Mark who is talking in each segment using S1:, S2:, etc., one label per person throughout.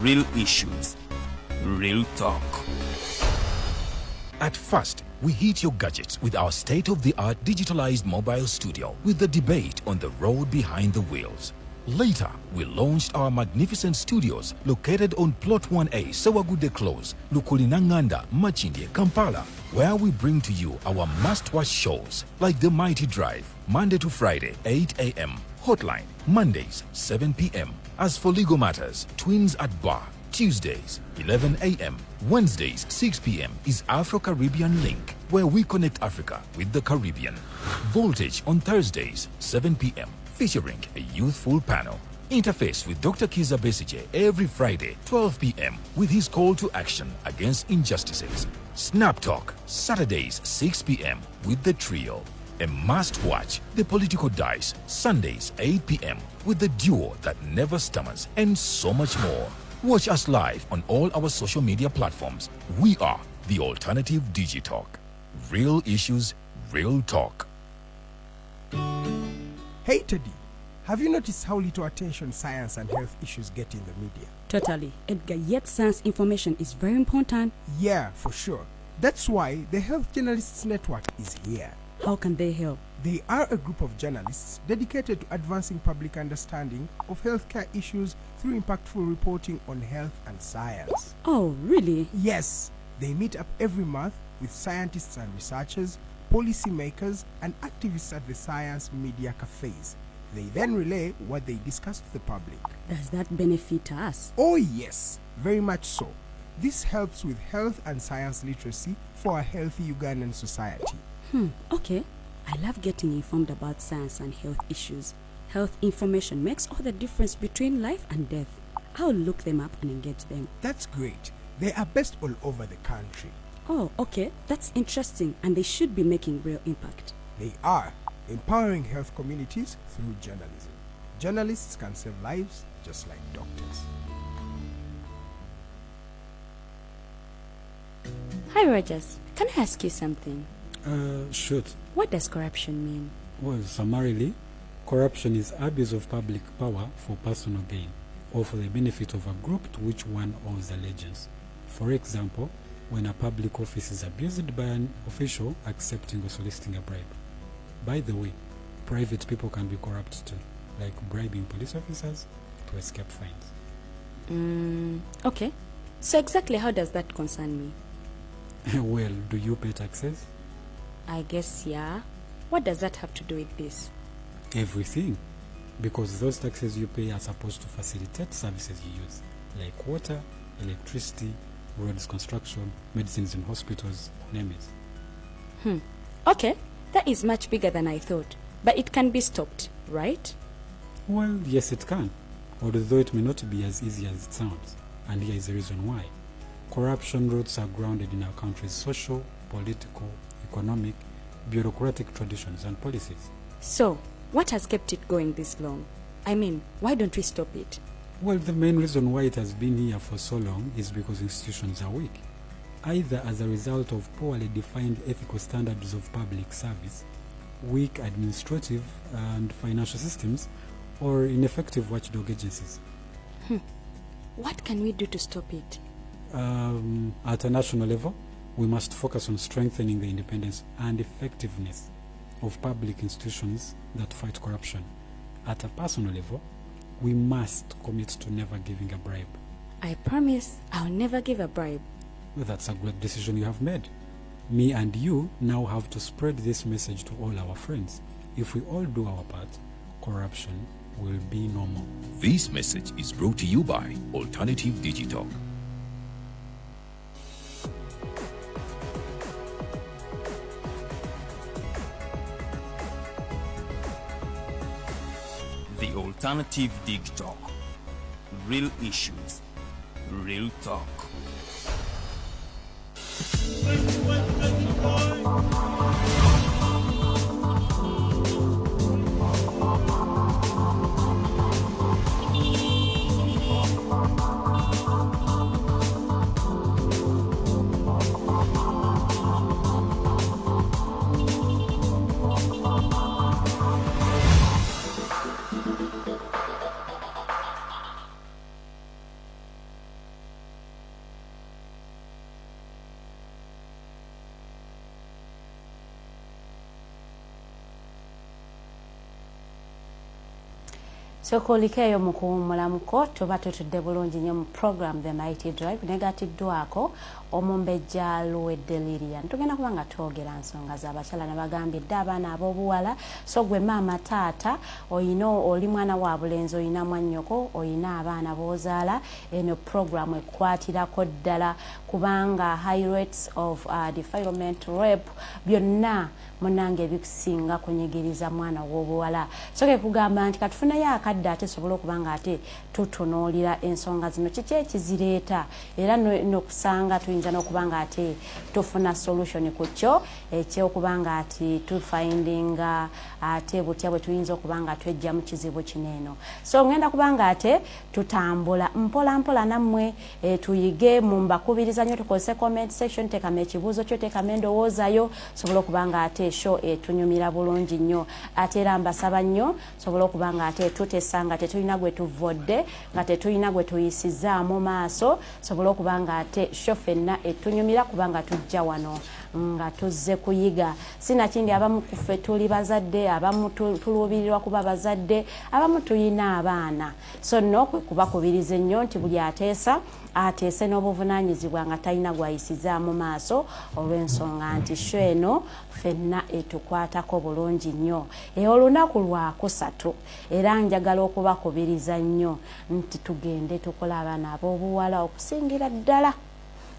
S1: Real issues, real talk.
S2: At first, we hit your gadgets with our state-of-the-art digitalized mobile studio with the debate on the road behind the wheels. Later, we launched our magnificent studios located on Plot 1A, Sawagude Close, Lukulinanganda, Machinde, Kampala, where we bring to you our must-watch shows like The Mighty Drive, Monday to Friday, 8 a.m., Hotline, Mondays, 7 p.m. As for legal matters, Twins at Bar, Tuesdays, 11 a.m. Wednesdays, 6 p.m. is Afro-Caribbean Link, where we connect Africa with the Caribbean. Voltage on Thursdays, 7 p.m., featuring a youthful panel. Interface with Dr. Kiza Besije every Friday, 12 p.m. with his call to action against injustices. Snap Talk, Saturdays, 6 p.m. with the trio. A must-watch, The Political Dice, Sundays, 8 p.m. with the duo that never stammers, and so much more. Watch us live on all our social media platforms. We are the Alternative Digitalk. Real issues, real talk.
S3: Hey Teddy, have you noticed how little attention science and health issues get in the media?
S4: Totally, Edgar, yet science information is very important.
S3: Yeah, for sure. That's why the Health Journalists Network is here.
S4: How can they help?
S3: They are a group of journalists dedicated to advancing public understanding of healthcare issues through impactful reporting on health and science.
S4: Oh, really?
S3: Yes, they meet up every month with scientists and researchers, policymakers, and activists at the science media cafes. They then relay what they discuss to the public.
S4: Does that benefit us?
S3: Oh yes, very much so. This helps with health and science literacy for a healthy Ugandan society.
S4: Okay. I love getting informed about science and health issues. Health information makes all the difference between life and death. I'll look them up and engage them.
S3: That's great. They are based all over the country.
S4: Oh, okay. That's interesting, and they should be making real impact.
S3: They are empowering health communities through journalism. Journalists can save lives just like doctors.
S5: Hi Rogers, can I ask you something?
S6: Shoot.
S5: What does corruption mean?
S6: Well, summarily, corruption is abuse of public power for personal gain or for the benefit of a group to which one owes allegiance. For example, when a public office is abused by an official accepting or soliciting a bribe. By the way, private people can be corrupt too, like bribing police officers to escape fines.
S5: Okay. So exactly how does that concern me?
S6: Well, do you pay taxes?
S5: I guess, yeah. What does that have to do with this?
S6: Everything. Because those taxes you pay are supposed to facilitate services you use, like water, electricity, roads construction, medicines in hospitals, name it.
S5: Okay, that is much bigger than I thought. But it can be stopped, right?
S6: Well, yes it can, although it may not be as easy as it sounds. And here is the reason why. Corruption roots are grounded in our country's social, political, economic, bureaucratic traditions and policies.
S5: So, what has kept it going this long? I mean, why don't we stop it?
S6: Well, the main reason why it has been here for so long is because institutions are weak, either as a result of poorly defined ethical standards of public service, weak administrative and financial systems, or ineffective watchdog agencies.
S5: What can we do to stop it?
S6: At a national level, we must focus on strengthening the independence and effectiveness of public institutions that fight corruption. At a personal level, we must commit to never giving a bribe.
S5: I promise I'll never give a bribe.
S6: Well, that's a great decision you have made. Me and you now have to spread this message to all our friends. If we all do our part, corruption will be no more.
S2: This message is brought to you by Alternative Digitalk.
S1: The Alternative Digitalk. Real issues, real talk.
S7: So kolikeyo mukuwumulamuko tuba tutudde bulungi nnyo mu program The Mighty Drive negatiddwako omumbejja luwedde Lilian. Tugenda kuba nga twogera nsonga z'abakyala ne bagambidde abaana ab'obuwala. So gwe maama taata oli mwana wa bulenzi oyina mwannyoko oyina abaana b'ozaala eno program ekwatirako ddala kubanga high rates of defilement rape byonna munange ebikusinga kunyigiriza mwana w'obuwala. So ke kugamba nti katufunayo akadde ate sobola okuba nga ate tutunuulira ensonga zino kiki ekizireeta era n'okusanga tuyinza n'okuba nga ate tufuna solution ku kyo ekyokuba nga ati tufindinga ate butya bwe tuyinza okuba nga twejja mu kizibu kineeno. So ngenda kuba nga ate tutambula mpola mpola nammwe tuyige mu mbakubiriza nnyo tukozese comment section tekamu ekibuuzo kyo tekamu endowoozayo sobola okuba nga ate show etunyumira bulungi nnyo ate era mbasaba nnyo sobola okuba nga ate tutesa nga tetulina gwe tuvodde nga tetulina gwe tuyisizaamu maaso sobola okuba nga ate show fenna etunyumira kubanga tujja wano nga tuzze kuyiga sinakindi abamu kuffe tuli bazadde abamu tuluubirirwa kuba bazadde abamu tuyina abaana so nno kwe kubakubiriza ennyo nti buli ateese n'obuvunaanyizibwa nga talina gwayisizaamu maaso olw'ensonga nti show eno fenna etukwatako bulungi nnyo olunaku lwakusatu era njagala okubakubiriza nnyo nti tugende tukola abaana ab'obuwala okusingira ddala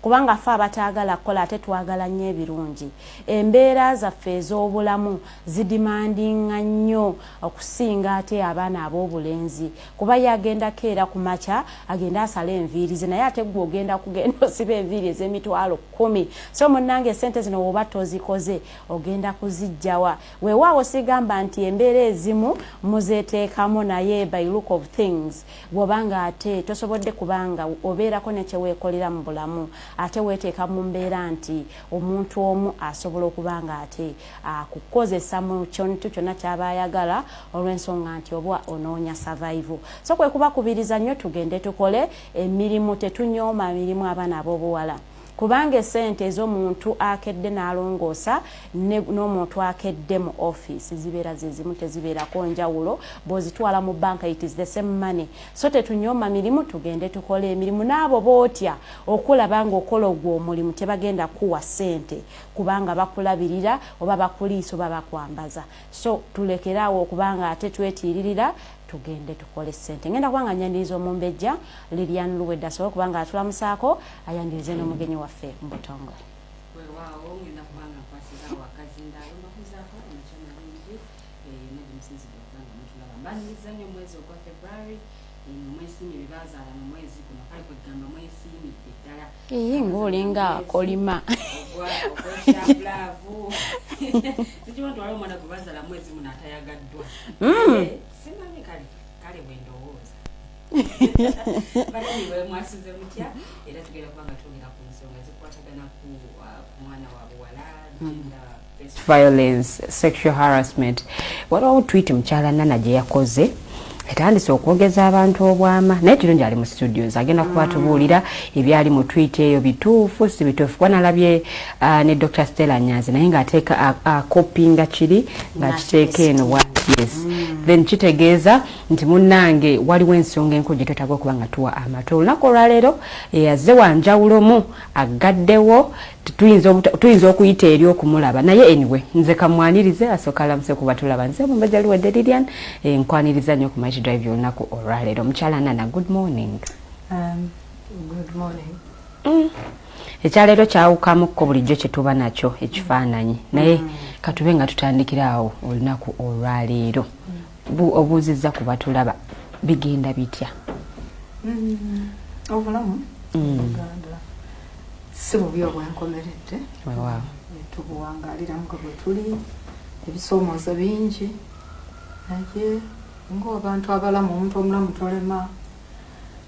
S7: kubanga ffe abataagala kukola ate twagala nnyo ebirungi embeera zaffe ez'obulamu zidimandinga nnyo okusinga ate abaana ab'obulenzi kuba ye agendako era ku makya agenda asala enviiri ze naye ate gwe ogenda osiba enviiri ez'emitwalo 10 so munnange esente zino woba tozikoze ogenda kuzijjawa weewaawo sigamba nti embeera ezimu muzeeteekamu naye by look of things bw'obanga ate tosobodde kubanga obeerako nekyeweekolera mu bulamu ate weteeka mu mbeera nti omuntu omu asobola okuba nga ate akukozesa mu kintu kyonna ky'aba ayagala olw'ensonga nti oba onoonya survival. So kwe kubakubiriza nnyo tugende tukole emirimu tetunyooma mirimu abaana ab'obuwala kubanga esente ez'omuntu akedde n'alongoosa n'omuntu akedde mu office zibeera zezimu tezibeerako njawulo bw'ozitwala mu banka it is the same money. So tetunyooma mirimu tugende tukole emirimu n'abo bootya okulaba ng'okola ogwo omulimu tebagenda kuwa ssente kubanga bakulabirira oba bakuliisa oba bakwambaza. So tulekeraawo okubanga ate twetiiririra tugende tukole ssente. Ngenda kubanga nyaniriza omumbejja Lilian Luwedde asobola kubanga atulamusaako ayanirize n'omugenyi waffe mu butongole.
S8: Weewaawo ngenda kubanga nkwasiza wakazi ndaalo mbakuzaako emikyama mingi nedi musinzire okubanga mutulaba mbaniriza nnyo omwezi ogwa February mwesiimye byebazaala mu mwezi guno kale kwegamba mwesiimidde ddala
S7: ng'olinga akolima
S8: okweshabulavu sikiwa nti waliwo omwana gwe bazaala mwezi muno atayagaddwa simanyi kale bwendowooza baliwe mwasuze mutya era tugenda kubanga twogera ku nsonga zikwatagana ku mwana wa buwala violence sexual harassment waliwo tweet mukyala Nana gye yakoze etandise okwogeza abantu obwama naye kirungi ali mu studios agenda kuba tubuulira ebyali mu tweet eyo bituufu si bituufu kuba nalabye ne Dr. Stella Nyanzi naye ng'ateeka akopinga kiri ng'akiteeka eno yes then kitegeeza nti munnange waliwo ensonga enkulu gye twetaaga okuba nga tuwa amatu olunaku olwaleero yazze wanjawulomu agaddewo tuyinza okuyita eri okumulaba naye anyway nze kamwanirize asooka alamuse kuba tulaba nze mumbejja Luwedde Lilian nkwaniriza nnyo ku Mighty Drive olunaku olwaleero mukyala Nana good morning.
S9: Good morning.
S7: Ekyaleero kyawukamukko bulijjo kye tuba nakyo ekifaananyi naye katube nga tutandikira awo olunaku olwaleero obuuzizza ku batulaba bigenda bitya
S9: obulamu Uganda si bubi obwenkomeredde tubuwangaaliramu nga bwe tuli ebisoomoozo bingi naye ng'abantu abalamu omuntu omulamu tolema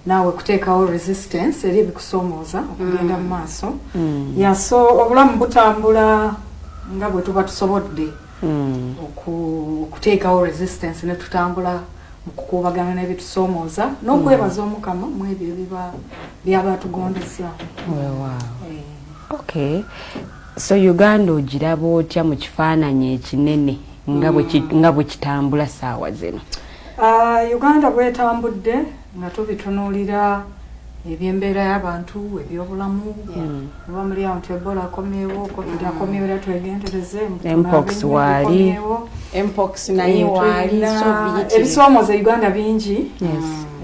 S9: naawe kuteekawo resistance eri ebikusoomooza okugenda mu maaso yaso obulamu butambula nga bwe tuba tusobodde okuteekawo resistance ne tutambula mu kukuubagana n'ebitusoomooza n'okwebaza Omukama mu ebyo ebiba byaba tugondesa.
S7: Okay, so Uganda ogiraba otya mu kifaananyi ekinene nga bwe kitambula saawa zino?
S9: Uganda bwetambudde nga tubitunuulira ebyembeera y'abantu ebyobulamu oba muli awo nti Ebola akomyewo COVID akomyewo era twegendereze
S8: mpox waali
S7: mpox naye waali
S9: ebisoomooza Uganda bingi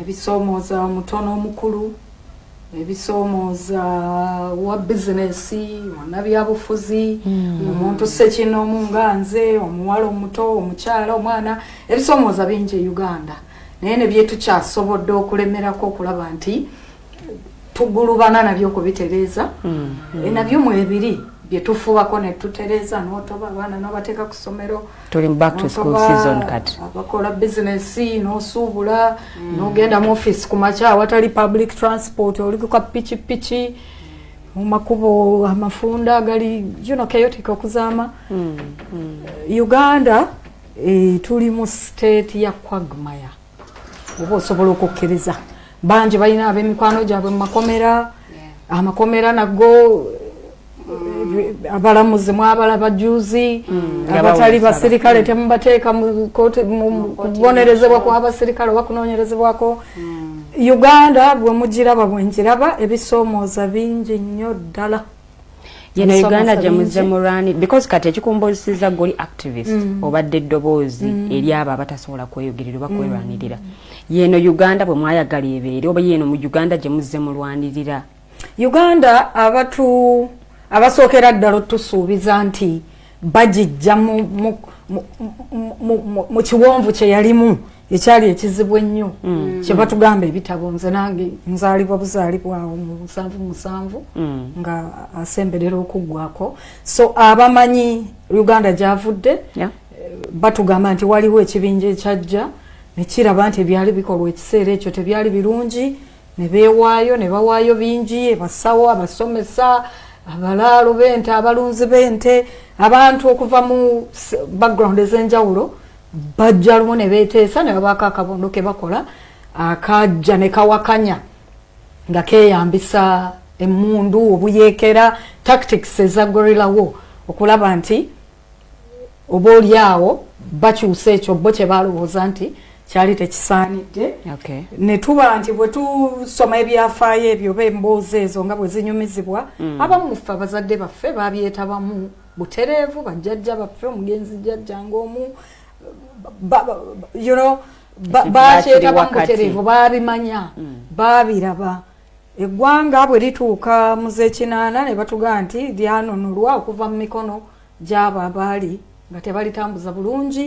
S9: ebisoomooza omutono omukulu ebisoomooza wa bizinesi wannabyabufuzi omuntu ssekinomu nga nze omuwala omuto omukyala omwana ebisoomooza bingi e Uganda naye ne byetukyasobodde okulemerako okulaba nti tugulubana nabyo okubitereeza nabyo mwebiri byetufuubako ne tutereeza n'otoba abaana n'obateeka ku ssomero
S8: tuli back to school season kati
S9: abakola bizinesi n'osuubula n'ogenda mu office ku makya awatali public transport oli ku kapikipiki mu makubo amafunda agali chaotic okuzaama Uganda tuli mu state ya quagmire oba osobola okukkiriza bangi balina ab'emikwano gyabwe mu makomera amakomera nago abalamuzi mwabala juzi abatali basirikale temubateeka mu kubonerezebwa kwa abasirikale oba kunoonyerezebwako Uganda bwe mugiraba bwenjiraba ebisoomooza bingi nnyo ddala
S8: yeno Uganda gye muzze mulwani because kati ekikumbuzisiza goli activist obadde eddoboozi eri abo abatasobola kweyogerera oba kwerwanirira yeno Uganda bwe mwayagala ebeere oba yeno mu Uganda gye muzze mulwanirira
S9: Uganda abasookera ddala tusuubiza nti bagijja mu kiwonvu kye yalimu ekyali ekizibu ennyo kye batugamba ebitabo nze nange nzaalibwa buzaalibwawo mu 77 nga asemberera okuggwako so abamanyi Uganda gyavudde batugamba nti waliwo ekibinja ekyajja nekiraba nti ebyali bikolwa ekiseera ekyo tebyali birungi ne beewaayo ne bawaayo bingi abasawo abasomesa abalaalo b'ente abalunzi b'ente abantu okuva mu background ez'enjawulo bajja lumu ne beeteesa ne babaako akabondo ke bakola akajja ne kawakanya nga keeyambisa emmundu obuyeekera tactics eza gorilla war okulaba nti oba oli awo bakyusa ekyo bo kye balowooza nti kyali tekisaanidde ne tuba nti bwe tusoma ebyafaayo ebyo oba emboozi ezo nga bwe zinyumizibwa abamu ffe abazadde baffe babyetabamu butereevu bajjajja baffe omugenzi jjajja ng'omu bakyetabamu butereevu baabimanya baabiraba eggwanga bwe lituuka mu z'ekinaana ne batugaa nti lyanunulwa okuva mu mikono gy'abo abaali nga tebalitambuza bulungi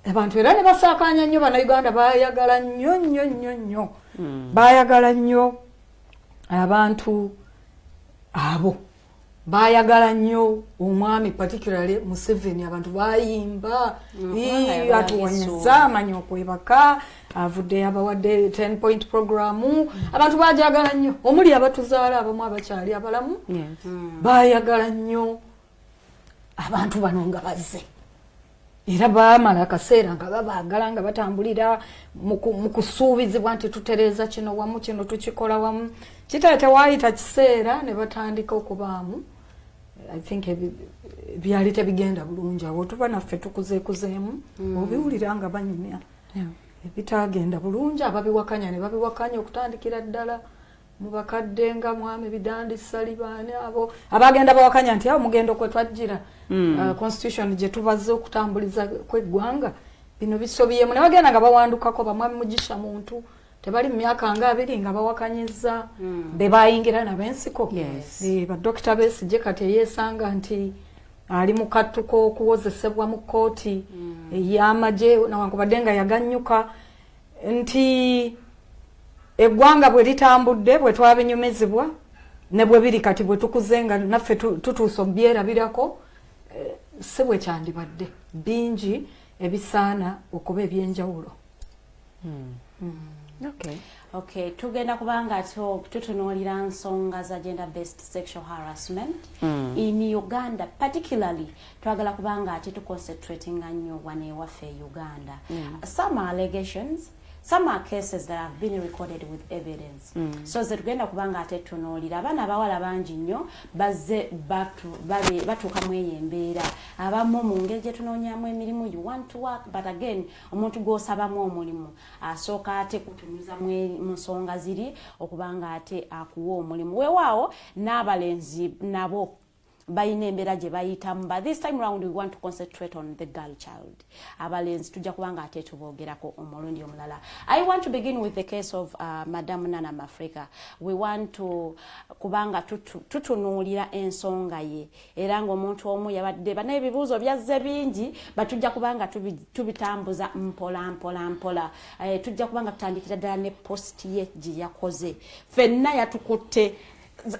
S9: abantu era ne basaakaanya nnyo bannayuganda baayagala nnyo baayagala nnyo abantu abo baayagala nnyo omwami particularly Museveni abantu baayimba atuwanyisa amanya okwebaka avudde abawadde 10-point programu abantu baajagala nnyo omuli abatuzaala abamu abakyali abalamu baayagala nnyo abantu bano nga bazze era baamala akaseera nga babaagala nga batambulira mu kusuubizibwa nti tutereeza kino wamu kino tukikola wamu kitaate waayita kiseera ne batandika okubaamu I think byali tebigenda bulungi awo tuba naffe tukuzeekuzeemu obiwulira nga banyumya ebitagenda bulungi ababiwakanya ne babiwakanya okutandikira ddala mu bakadde nga mwami bidandi salibaani abo abagenda bawakanya nti awo mugendo kwe twajjira constitution gye tubaze okutambuliza kw'eggwanga bino bisobiyemu ne bagenda nga bawandukako bamwami Mugisha muntu tebali mu myaka nga 2 nga bawakanyiza be bayingira n'abensiko badokita Besigye kati yeesanga nti ali mu Kattu k'okuwozesebwa mu kkooti ey'amagye nawankubadde nga yaganyuka nti eggwanga bwe litambudde bwe twabinyumizibwa ne bwe biri kati bwe tukuze nga naffe tutuusa obyerabirako si bwe kyandibadde bingi ebisaana okuba ebyenjawulo.
S7: Okay, tugenda kubanga tutunuulira nsonga za gender based sexual harassment in Uganda particularly twagala kubanga tuconcentrating nnyo wane waffe Uganda some allegations some are cases that have been recorded with evidence. So ze tugenda kubanga ate tunoolira abaana abawala bangi nnyo bazze batuuka mu eyo embeera abamu mu ngeri gye tunoonyaamu emirimu you want to work but again omuntu gw'osabamu omulimu asooka ate kutunuza mu nsonga ziri okubanga ate akuwa omulimu weewaawo n'abalenzi nabo bayina embeera gye bayitamu but this time round we want to concentrate on the girl child abalenzi tujja kubanga ate tuboogerako omulundi omulala. I want to begin with the case of Madam Nana Mwafrika. We want to kubanga tutunuulira ensonga ye era ng'omuntu omu yabadde bana ebibuuzo byazze bingi batujja kubanga tubitambuza mpola tujja kubanga tutandikira ddala ne post ye gye yakoze ffenna yatukutte.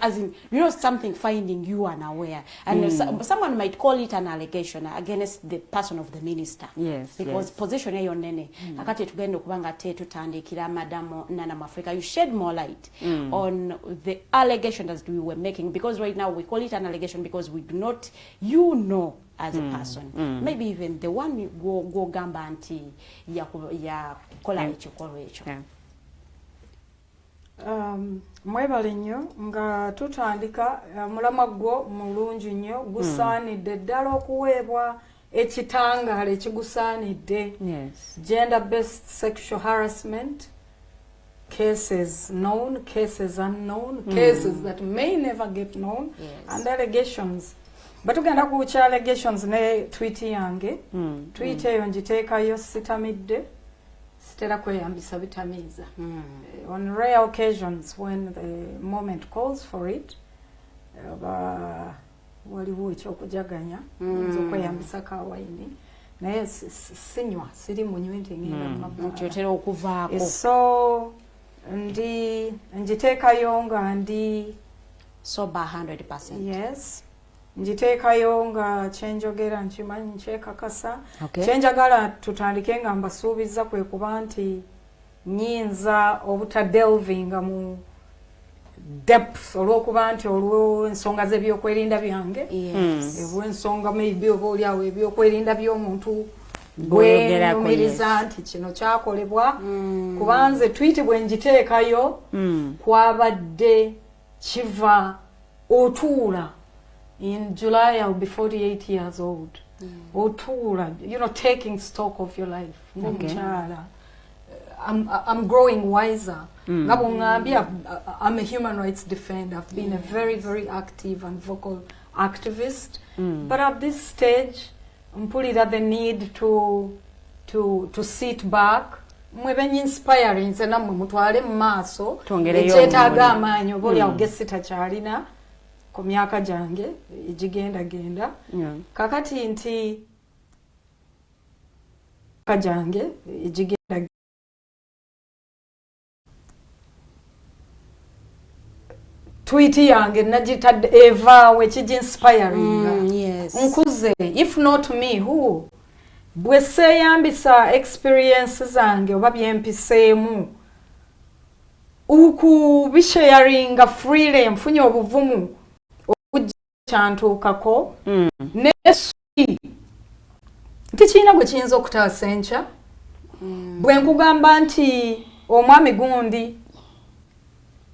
S7: As in, you know, something finding you unaware, and someone might call it an allegation against the person of the minister.
S8: Yes,
S7: because position eyo nene. Akati tugenda kubanga te tutandikira Madam Nana Mwafrika. You shed more light on the allegation that we were making, because right now we call it an allegation because we do not, you know, as a person. Maybe even the one go gamba anti ya kola echo.
S9: Mwebale nnyo nga tutandika mulamwa gwo mulungi nnyo gusaanidde ddala okuweebwa ekitangaala ekigusaanidde. Gender based sexual harassment, cases known, cases unknown, cases that may never get known, and allegations. Batugenda kuwucha allegations ne tweet yange. Tweet eyo ngiteekayo sitamidde. Stella kweyambisa bitamiiza. On rare occasions when the moment calls for it, waliwo ekyokujaganya nzo kweyambisa kawaini naye sinywa siri munywi nti ngenda
S7: mukyotera okuvaako.
S9: So njiteekayo nga ndi
S7: sober 100%.
S9: Yes. Njiteekayo nga kyenjogera nkimanyi nkyekakasa. Kyenjagala tutandike nga mbasuubiza kwe kuba nti nyinza obutadelvinga mu depth olw'okuba nti olw'ensonga z'ebyokwerinda byange. Olw'ensonga maybe oba oliawo ebyokwerinda by'omuntu gwenumiriza nti kino kyakolebwa kuba nze tweet bwe njiteekayo kwabadde kiva otuula. In July, I'll be 48 years old. You know, taking stock of your life. I'm growing wiser. I'm a human rights defender. I've been a very, very active and vocal activist. But at this stage, I'm putting at the need to sit back. Mwebenye inspiring zena mutwale mmaso. Ekyetaaga amaanyi oba oli agesita kyalina. Ku myaka gyange egigenda kakati nti kajange egigenda tweet yange nagitadde evaawe kiginspiring. Nkuze if not me who bwe seeyambisa experience zange oba byempiseemu ukubisharinga freely mfunye obuvumu kyantuukako nesui tikirina gwe kiyinza okutaasa enkya bwe nkugamba nti omwami gundi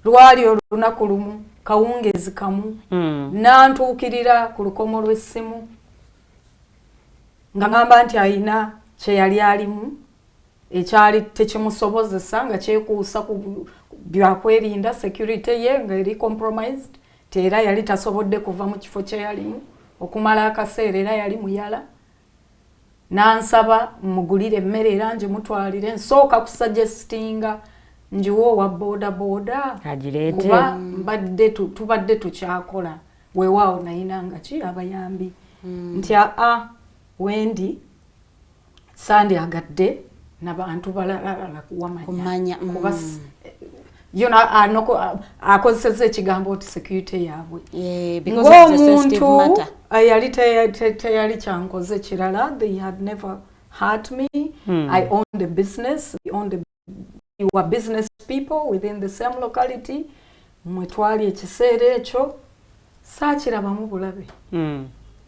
S9: lwali olunaku lumu kawungezi kamu nantuukirira ku lukomo lw'essimu nga ngamba nti ayina kye yali alimu ekyali tekimusobozesa nga kyekuusa ku byakwerinda security ye nga eri compromised tera yali tasobodde kuva mu kifo kye yalimu okumala akaseera era yali muyala nansaba mugulire emmere era nje mutwalire nsooka kusuggestinga njiwo wa boda
S8: agirete
S9: kuba tubadde tukyakola weewaawo nayinanga ki abayambi nti wendi sandi agadde n'abantu balala kuwamanya kuba akozeseza ekigambo ti security yaabwe ng'omuntu yali teyali kyankoze kirala. They had never hurt me. I owned a business. We were business people within the same locality. Mwe twali ekiseera ekyo saakirabamu bulabe.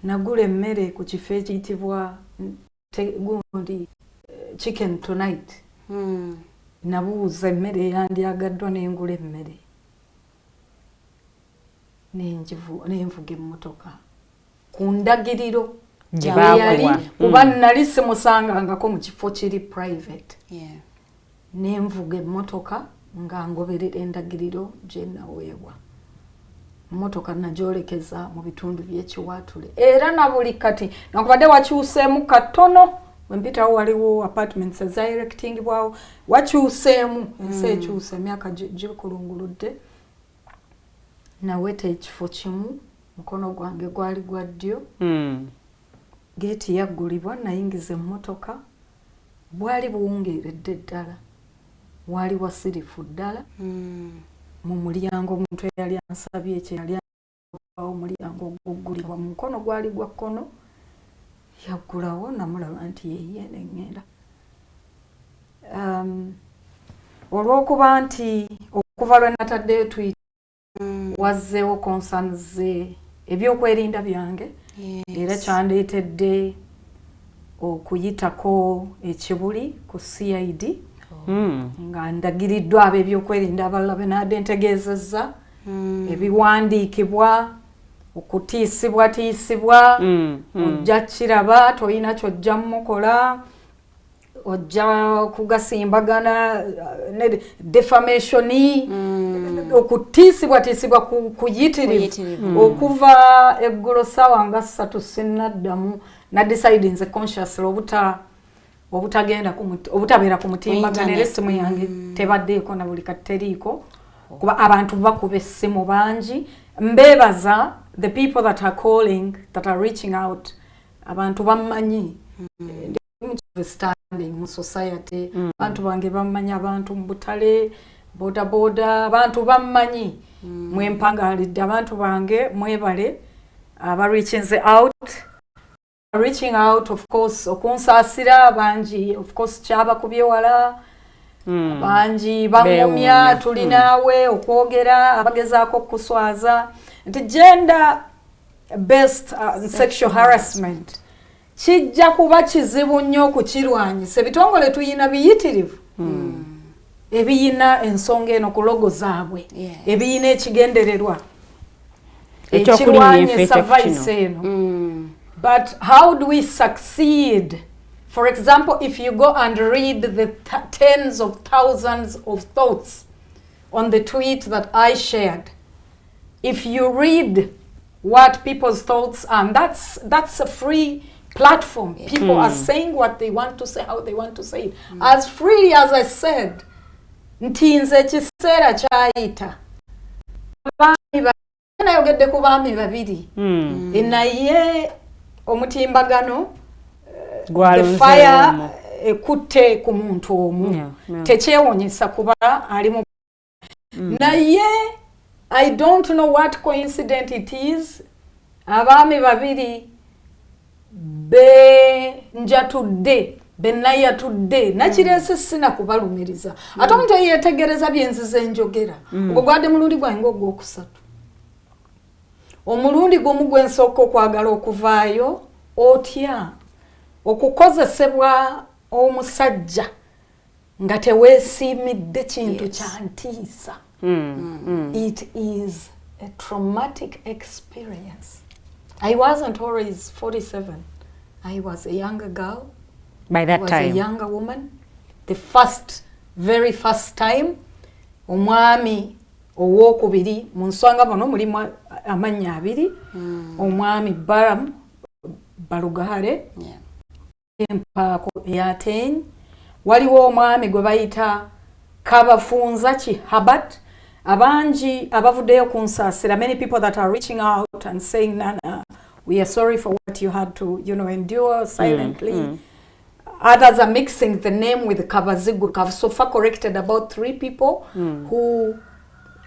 S9: Nagula emmere ku kifo ekiyitibwa gundi chicken tonight. nabuuza emmere yandiyagaddwa n'engula emmere nenvuga emmotoka ku ndagiriro gyeyali kuba nali simusangangako mu kifo kiri private nenvuga emmotoka nga ngoberera endagiriro gye naweebwa. Emmotoka nagyolekeza mu bitundu by'ekiwaatule era na buli kati nakubadde wakyuseemu katono wempitawo waliwo apartments ezirectingibwawo wakyuseemu ensi ekyuse emyaka gikulunguludde naweta ekifo kimu mukono gwange gwali gwa ddyo geeti yaggulibwa nayingiza emmotoka bwali buwungeeredde ddala wali wasirifu ddala mu mulyango omuntu eyali ansabye ekyo yali omulyango oguggulibwa mu mukono gwali gwa kkono yaggulawo namulaba nti yeeye neŋŋenda olw'okuba nti okuva lwe nataddeyo tweet wazzeewo concerns ebyokwerinda byange era kyandeetedde okuyitako ekibuli ku CID nga ndagiriddwa ab'ebyokwerinda abalala benadde ntegeezezza ebiwandiikibwa okutiisibwatiisibwa ojja kiraba toyina kyojja mukola ojja kugasimbagana defamation okutiisibwatiisibwa kuyitirivu okuva eggulo ssaawa nga 3 sinnaddamu nadecide nze consciously obutagenda obutabeera ku mutimbagano era essimu yange tebaddeeko na buli kati teriiko kuba abantu bakuba essimu bangi mbeebaza the people that are calling that are reaching out abantu bammanyi standing mu society abantu bange bammanyi abantu mu butale bodaboda abantu bammanyi mwempangalidde abantu bange mwebale reaching out of course okunsaasira bangi of course kyabakubye wala bangi bangumya tulinaawe okwogera abagezaako okuswaza nti gender based sexual harassment kijja kuba kizibu nnyo okukirwanyisa ebitongole tuyina biyitirivu ebiyina ensonga eno ku logo zaabwe ebiyina ekigendererwa ekirwanyisa vice eno but how do we succeed? For example, if you go and read the tens of thousands of thoughts on the tweet that I shared, if you read what people's thoughts are, and that's a free platform. People are saying what they want to say, how they want to say it. As freely as I said, ntinze kiseera kyayita. Nayogedde ku baami babiri. Naye omutimbagano the fire ekutte ku muntu omu tekyewonyesa kuba ali mu naye I don't know what coincidence it is abaami babiri njatudde benayatudde nakirese sina kubalumiriza ate omuntu yetegereza byenzize njogera ogwo gwadde mulundi gwange ogwokusatu omulundi gumu gwensooka okwagala okuvaayo otya okukozesebwa omusajja nga teweesiimidde kintu kyantiisa. It is a traumatic experience. I wasn't always 47. I was a younger girl.
S8: By that time?
S9: I was a younger woman. The very first time, omwami owookubiri mu nsonga bono mulimu amannya abiri omwami Balamu Barugahara empaako eyatenyi waliwo omwami gwe bayita Kabafunzaki Herbert abangi abavudeyo kunsaasira many people that are reaching out and saying Nana we are sorry for what you had to endure silently. Others are mixing the name with Kabaziguru. I've so far corrected about 3 people who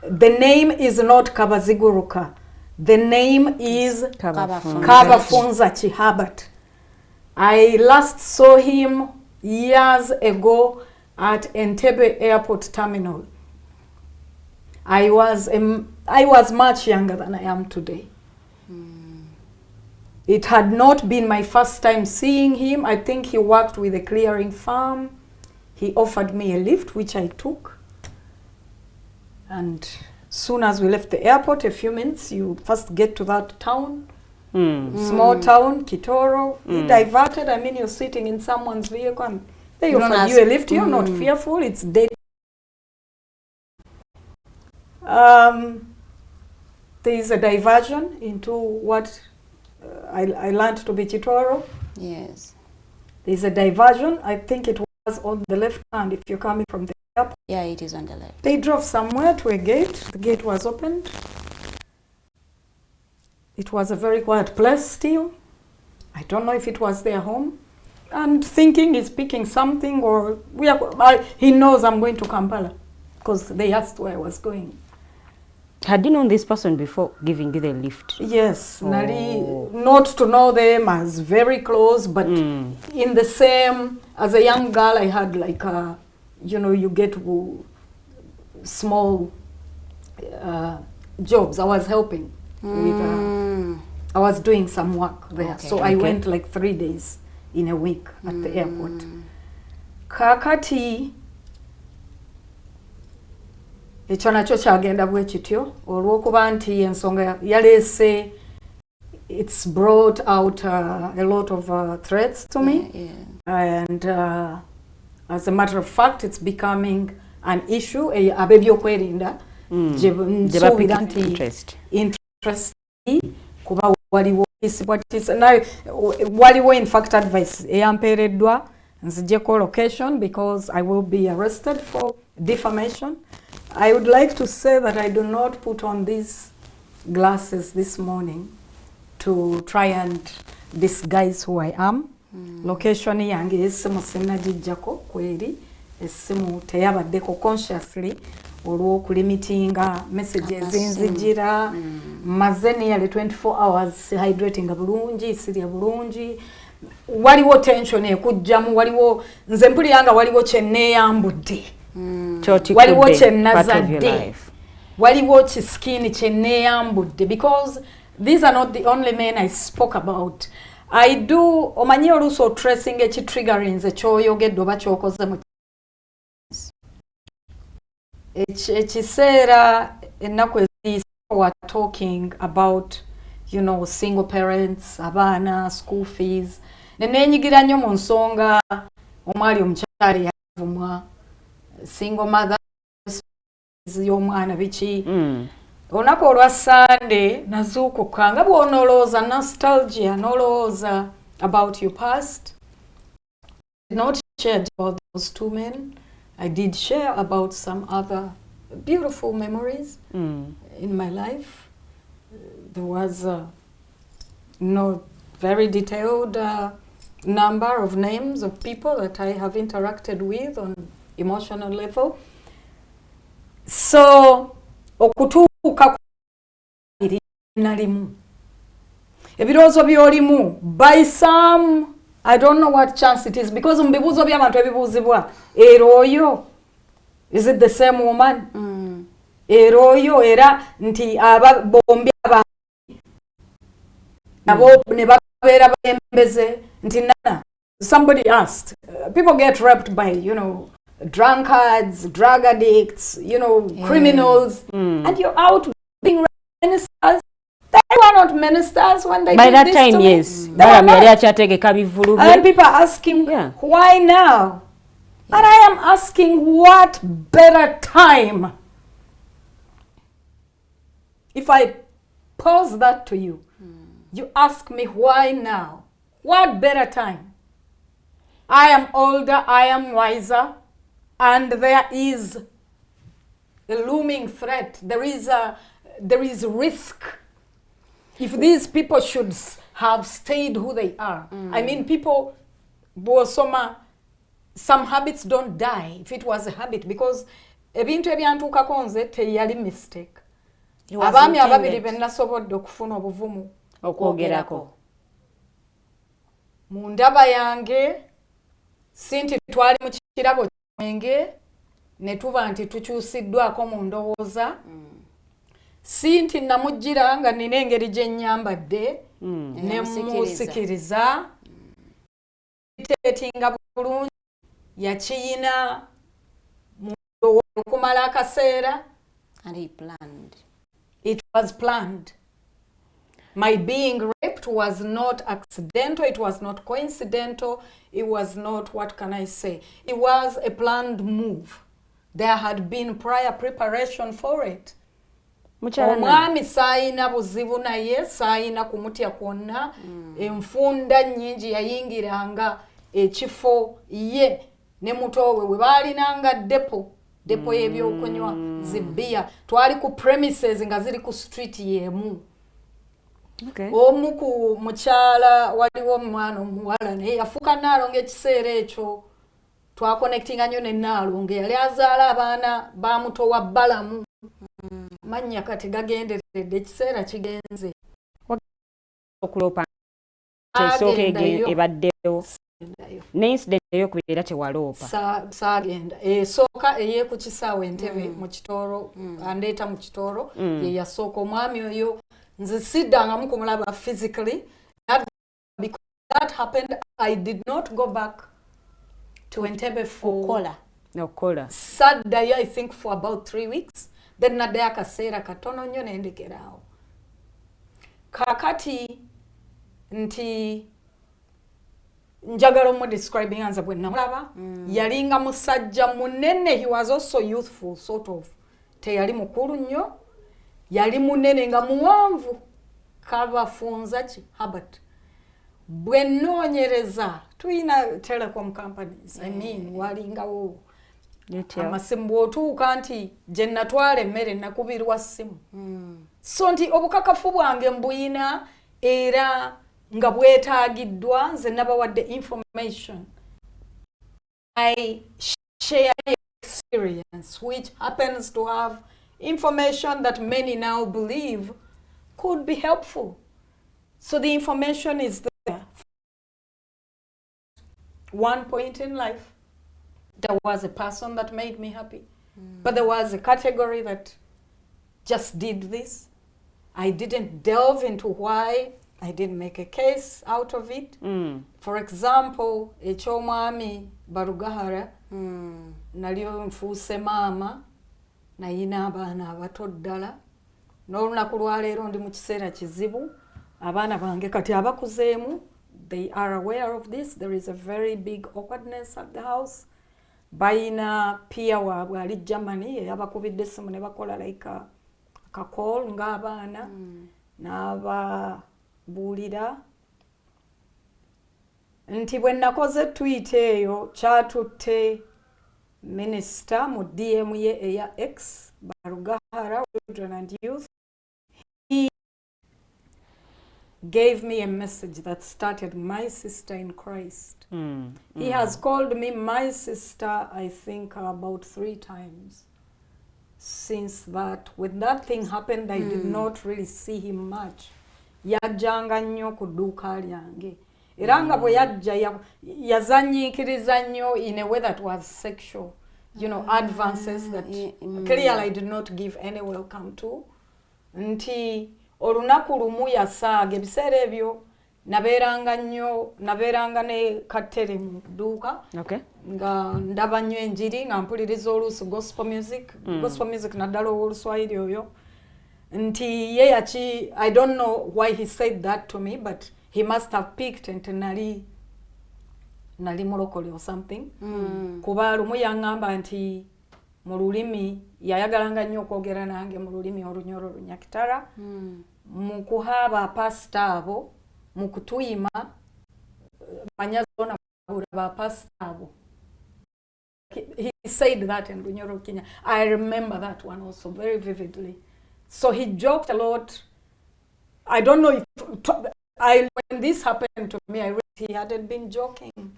S9: the name is not Kabaziguruka. The name is Kabafunzaki Herbert. I last saw him years ago at Entebbe Airport Terminal. I was much younger than I am today. It had not been my first time seeing him. I think he worked with a clearing firm. he offered me a lift, which I took. And soon as we left the airport, a few minutes, you first get to that town, small town, Kitoro. He diverted. I mean, you're sitting in someone's vehicle and they offer you a lift. You're not fearful. It's dead. There is a diversion into what I learned to be Kitoro.
S7: Yes.
S9: There's a diversion. I think it was on the left hand if you're coming from the airport.
S7: Yeah, it is on the left.
S9: They drove somewhere to a gate. The gate was opened. It was a very quiet place still. I don't know if it was their home. And thinking he's picking something or he knows I'm going to Kampala because they asked where I was going.
S8: Had you known this person before giving you the lift?
S9: Yes, not to know them as very close, but in the same, as a young girl, I had like a, you get small jobs. I was helping with, I was doing some work there. Okay. So I went like 3 days in a week at the airport. Kakati, ekyo nakyo kyagenda bwe kityo olw'okuba nti ensonga yaleese it's brought out a lot of threats to me. And as a matter of fact it's becoming an issue ab'ebyokwerinda gye nsuubira nti interest kuba waliwo in fact advice eyampeereddwa nzijjeko location because I will be arrested for defamation. I would like to say that I do not put on these glasses this morning to try and disguise who I am. Location yange esimu sinnagijjako kweri esimu teyabaddeko consciously olw'okulimitinga messages nzijira maze nearly 24 hours hydrating bulungi sirya bulungi waliwo tension ekujjamu waliwo nze mpuliranga waliwo kyenneeyambudde waliwo kyenazadde waliwo kiskini kyenneeyambudde because these are not the only men I spoke about. I do omanyi oluusi tracing ekitriggering ekyoyogedde oba kyokoze mu ekiseera ennaku eziyise were talking about single parents, abaana, school fees. Neneenyigira nnyo mu nsonga omwali omukyali yavumwa single mother y'omwana biki. Olunaku olwa Sunday nazuukuka nga bw'onolowooza nostalgia nolowooza about your past. I did not share about those two men. I did share about some other beautiful memories in my life. There was no very detailed number of names of people that I have interacted with on emotional level. So, okutuuka nalimu. Ebirowoozo by'olimu by some, I don't know what chance it is, because mu bibuuzo by'abantu ebibuuzibwa, era oyo, is it the same woman? Era oyo era nti bombi nabo ne babeera bayembeze nti Nana. Somebody asked, people get raped by, drunkards, drug addicts, criminals, and you're out being ministers. They were not ministers when they
S8: by
S9: did
S8: that
S9: this
S8: time,
S9: to
S8: yes.
S9: me. And people asking, why now? And I am asking, what better time? If I pose that to you, you ask me why now? What better time? I am older, I am wiser, and there is a looming threat. There is risk. If these people should have stayed who they are. I mean, people, some habits don't die if it was a habit, because ebintu ebyantuukako nze teyali mistake. Abaami ababiri be nasobodde okufuna obuvumu
S8: okwogerako
S9: mu ndaba yange, sinti twali mu kirabo kyenge ne tuba nti tukyusiddwako mu ndowooza, sinti namujjira nga nina engeri gye nnyambadde ne musikiriza tetinga bulungi yakiyina okumala akaseera.
S7: And he planned.
S9: It was planned. My being raped was not accidental, it was not coincidental, it was not, what can I say? It was a planned move. There had been prior preparation for it. Omwami saayina buzibu naye saayina kumutya kwonna. Enfunda nnyingi yayingiranga ekifo ye ne mutowe we baalinanga depo y'ebyokunywa zibbiya. Twali ku premises nga ziri ku street y'emu. Omu ku mukyala waliwo omwana omuwala naye yafuuka Nnaalonge ekiseera ekyo. Twakonectinga nnyo ne Nnaalonge yali azaala abaana ba muto wa Balamu. Mannya kati gagenderedde ekiseera kigenze.
S8: Okulopa tesooka ebaddewo. N'incident ey'okubiri era tewaloopa.
S9: Saagenda. Esooka ey'eku kisaawe Entebbe mu Kitooro, andeeta mu Kitooro, ye yasooka. Omwami oyo nze siddangamu kumulaba physically. Because that happened, I did not go back to Entebbe for
S8: Okola.
S9: Saddayo, I think, for about 3 weeks. Then naddayo akaseera katono nnyo ne ndekeraawo. Kaakati nti njagala omu describing anza bwe namulaba. Yalinga musajja munene. He was also youthful, sort of. Teyali mukulu nnyo. Yali munene nga muwanvu. Kabafunzaki Herbert. Bwe nnoonyereza tuyina telecom companies. I mean walingawo amasimu bw'otuuka nti gye natwala emmere nakubirwa ssimu. So nti obukakafu bwange mbuyina era nga bwetaagiddwa nze nabawadde information. I share experience which happens to have information that many now believe could be helpful. So the information is there. One point in life, there was a person that made me happy. But there was a category that just did this. I didn't delve into why. I didn't make a case out of it. For example, eky'omwami Barugahara, nalyo nfuuse maama, nayina abaana abato ddala. N'olunaku lwaleero ndi mu kiseera kizibu. Abaana bange kati abakuzeemu, they are aware of this. There is a very big awkwardness at the house. Bayina pia waabwe ali Germany eyabakubidde essimu ne bakola like a call ng'abaana n'ababuulira nti bwe nakoze tweet eyo kyatutte Minisita mu DM ye eya X Barugahara, Children and Youth. He gave me a message that started my sister in Christ. He has called me my sister, I think, about 3 times since that. When that thing happened, I did not really see him much. Yajjanga nnyo ku dduuka lyange. Era nga bwe yajja yazanyiikiriza nnyo in a way that was sexual. You know, advances that clearly I did not give any welcome to. Nti olunaku lumu yasaaga ebiseera ebyo nabeeranga ne kattere mu dduuka nga ndaba nnyo enjiri nga mpuliriza oluusi gospel music naddala ow'oluswahili oyo nti ye I don't know why he said that to me, but he must have picked nti nali mulokole or something. Kuba lumu yaŋŋamba nti mu lulimi yayagalanga nnyo okwogera nange mu lulimi olunyoro lunyakitala. Mu kuhaaba apasita abo mu kutuyima manya zona bapasita abo. He said that in Lunyoro, Kenya. I remember that one also very vividly. So he joked a lot. I don't know if when this happened to me, I realized he hadn't been joking.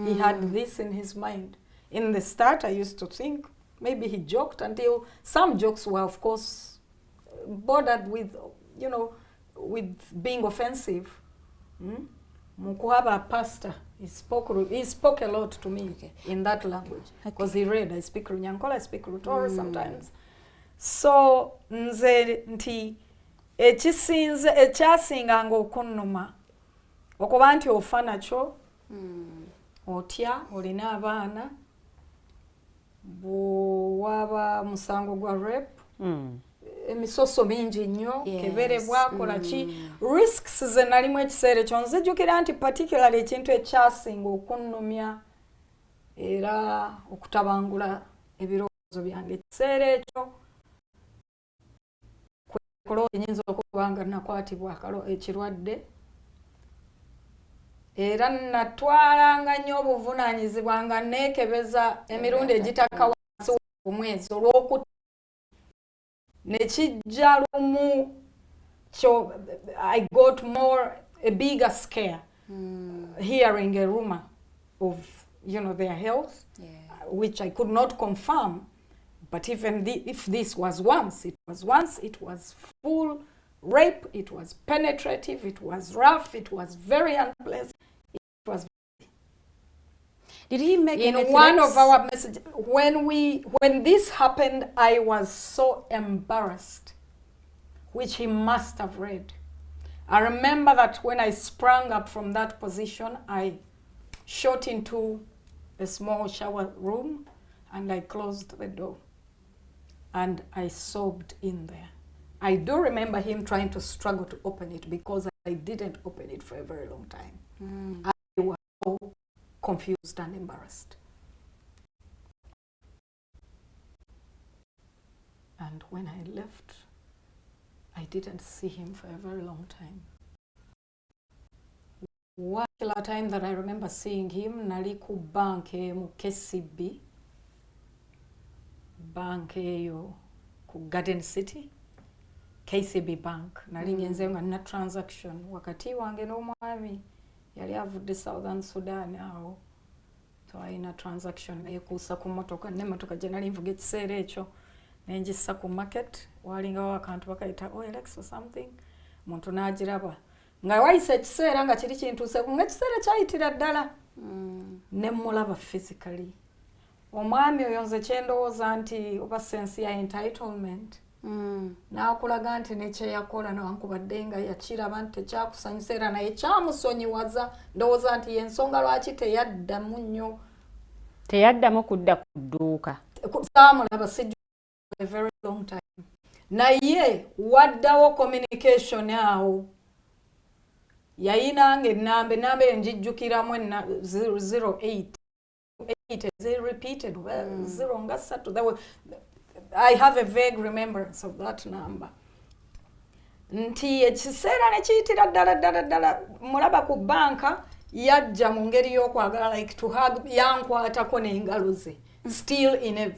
S9: He had this in his mind. In the start, I used to think maybe he joked until some jokes were, of course, bordered with, you know, with being offensive. Mukuhaba pastor, he spoke a lot to me in that language because he read. I speak Runyankola, I speak Rutoro sometimes. So nze nti ekyasinga okunnuma okuba nti ofa nakyo otya olina abaana waba musango gwa rape emisoso mingi nnyo keberebwa kola ki risks ze nalimu ekiseera ekyo nzijjukira nti particularly ekintu ekyasinga okunnumya era okutabangula ebirowoozo byange ekiseera ekyo kwekola enyinza okuba nga nakwatibwa ekirwadde era natwalanga nnyo obuvunaanyizibwa nga neekebeza emirundi egitaka wansi omwezi olw'okuta nekijja lumu kyo I got a bigger scare hearing a rumor of their health which I could not confirm, but even if this was once, it was full rape, it was penetrative, it was rough, it was very unpleasant. It was.
S5: Did he make
S9: in
S5: any
S9: one
S5: threats?
S9: of our messages when this happened, I was so embarrassed, which he must have read. I remember that when I sprang up from that position, I shot into a small shower room and I closed the door and I sobbed in there. I do remember him trying to struggle to open it because I didn't open it for a very long time. I was so confused and embarrassed. And when I left, I didn't see him for a very long time. One time that I remember seeing him, nali ku bank mu KCB, bank eyo ku Garden City, KCB bank. Nali ngenze nga na transaction wakati wange n'omwami yali avudde Southern Sudan awo. So ayina transaction ekuusa ku motoka n'emmotoka gye nali nvuga ekiseera ekyo nenjissa ku market walingawo akantu bakayita OLX or something, muntu n'agiraba nga wayise ekiseera nga kiri kintuuse ng'ekiseera kyayitira ddala ne mulaba physically. Omwami oyo nze kyendowooza nti oba sense ya entitlement n'akulaga nti nekyeyakola newankubadde nga yakiraba nti tekyakusanyusa era naye kyamusonyiwaza, ndowooza nti yensonga lwaki teyaddamu nnyo
S8: teyaddamu kudda ku dduuka
S9: saamulaba sijju a very long time. Naye waddawo communication awo yayinanga enamba eyo njijjukiramu 08 is repeated 0 nga 3. I have a vague remembrance of that number. Nti ekiseera ne kiyitira ddala mulaba ku banka yajja mu ngeri y'okwagala like to hug yankwatako n'engalo ze still in a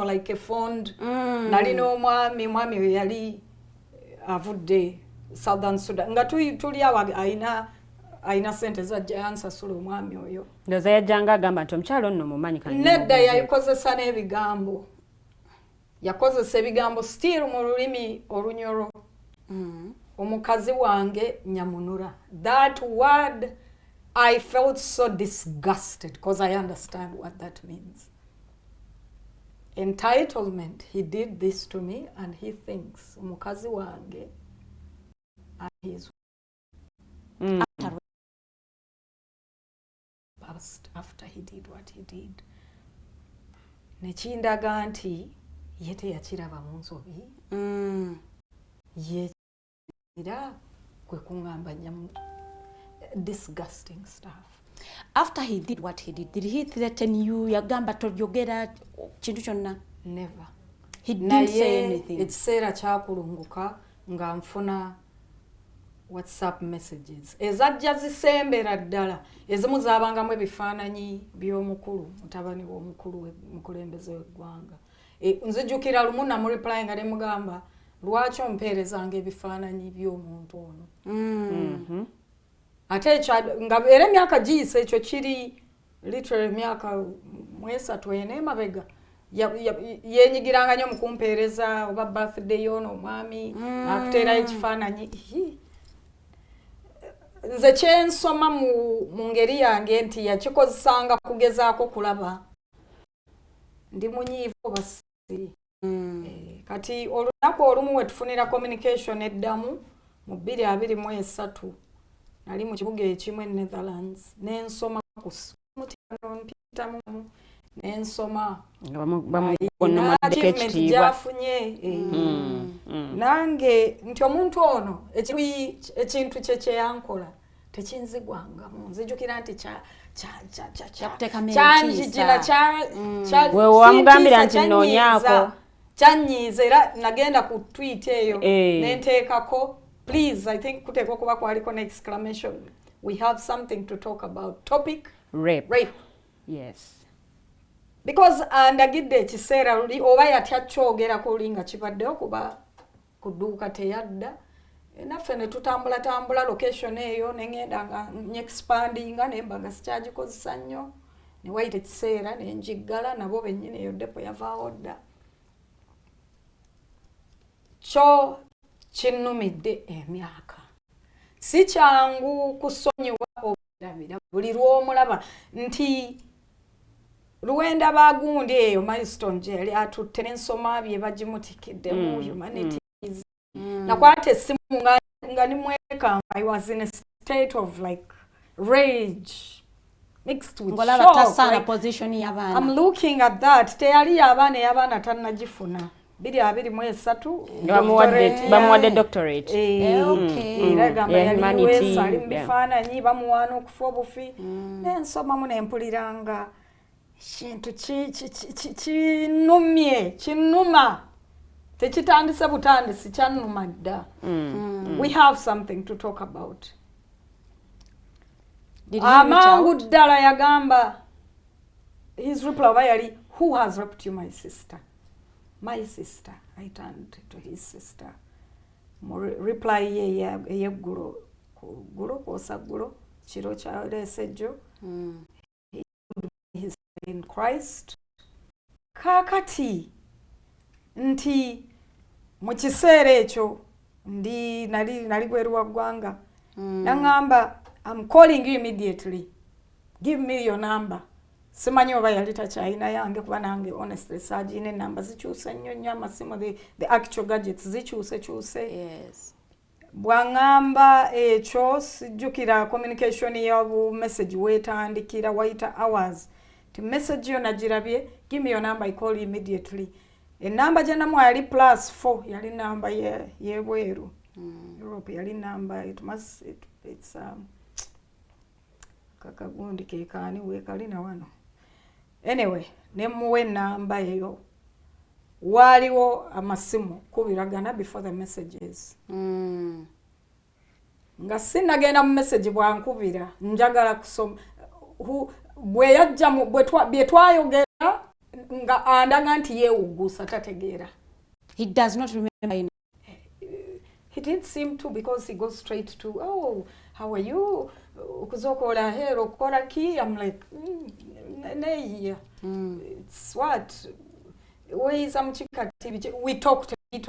S9: like a fond. Nali n'omwami we yali avudde Southern Sudan nga tuli awo ayina sente zajja yansasula omwami oyo.
S8: Ndoza yajjanga agamba nti omukyalo nno mumanyi kali
S9: nedda yakozesa n'ebigambo, yakozesa ebigambo still mu lulimi olunyoro. Omukazi wange nyamunura. That word I felt so disgusted because I understand what that means. Entitlement, he did this to me and he thinks omukazi wange and his after he did what he did. Nekindaga nti ye teyakiraba mu nsobi ye era kwe kuŋŋamba nyamu disgusting stuff.
S5: After he did what he did he threaten you? Yagamba toyogera kintu kyonna?
S9: Never.
S5: He didn't say anything.
S9: Ekiseera kyakulunguka nga nfuna WhatsApp messages ezajja zisembera ddala, ezimu zaabangamu ebifaananyi by'omukulu mutabani w'omukulu mukulembeze w'eggwanga. Nzijjukira lumu namureply nga nemugamba lwaki ompeerezanga ebifaananyi by'omuntu ono. Ate nga era emyaka giyise ekyo kiri literally emyaka 3 emabega yenyigiranga nnyo mu kumpeereza oba birthday y'ono omwami akuteerayo ekifaananyi. Nze kyensoma mu ngeri yange nti yakikozesanga kugezaako kulaba ndi munyiivu oba siri. Kati olunaku olumu we tufunira communication eddamu mu 2023 nali mu kibuga ekimu e Netherlands nensoma ku mpitamu nensoma
S8: achievement
S9: gyafunye nange nti omuntu ono ekintu kyeyankola tekinzigwangamu nzijukira nti
S8: wewamugambira nti noonyaako
S9: kyanyiiza era nagenda ku tweet eyo nenteekako please I think kuteekwa okuba kwaliko ne exclamation we have something to talk about topic rape.
S8: Yes.
S9: Because ndagidde ekiseera luli oba yatya kyogerako oli nga kibaddeyo kuba ku dduuka teyadda naffe ne tutambula location eyo nengenda nga nyexpandinga nemba nga sikyagikozesa nnyo ne wayita ekiseera nenjiggala nabo bennyini eyo depo yavaawo dda kyo kinnumidde emyaka si kyangu kusonyiwa obulabira buli lw'omulaba nti Luwenda bagundi eyo milestone je yali atutte n'ensoma bye bagimutikidde mu humanities nakwate essimu nga nimweka I was in a state of like rage mixed with shock
S5: like, position y'abaana
S9: I'm looking at that teyali y'abaana tannagifuna 2023
S8: bamuwadde doctorate
S9: era gamba yali wesa ali mu bifaananyi bamuwaana okufa obufi n'ensomamu n'empuliranga kintu kinuma tekitandise butandisi kyannuma dda we have something to talk about amangu ddala yagamba his reply oba yali who has raped you my sister I turned to his sister reply ye eyeggulo kwosa ggulo kiro kyaleese jjo in Christ kakati nti mu kiseera ekyo nali bweru wa ggwanga nangamba I'm calling you immediately give me your number simanyi oba yali takyayina yange kuba nange honestly saagina enamba zikyuse nnyo amasimu the actual gadgets zikyuse bwangamba ekyo sijjukira communication yabu message wetandikira wayita hours the message yo nagirabye give me your number I call you immediately enamba gye namwa yali +4 yali namba yebweru Europe yali namba it's kakagundi kekani wekalina wano anyway nemuwe namba eyo waliwo amasimu kubiragana before the messages nga sinagenda mu message bwankubira njagala kusoma bwe yajja bye twayogera nga andaga nti yeewugusa tategeera
S5: he does not remember
S9: he didn't seem to because he goes straight to oh how are you okuzokola hero okukola ki I'm like nay it's what ways we talked a bit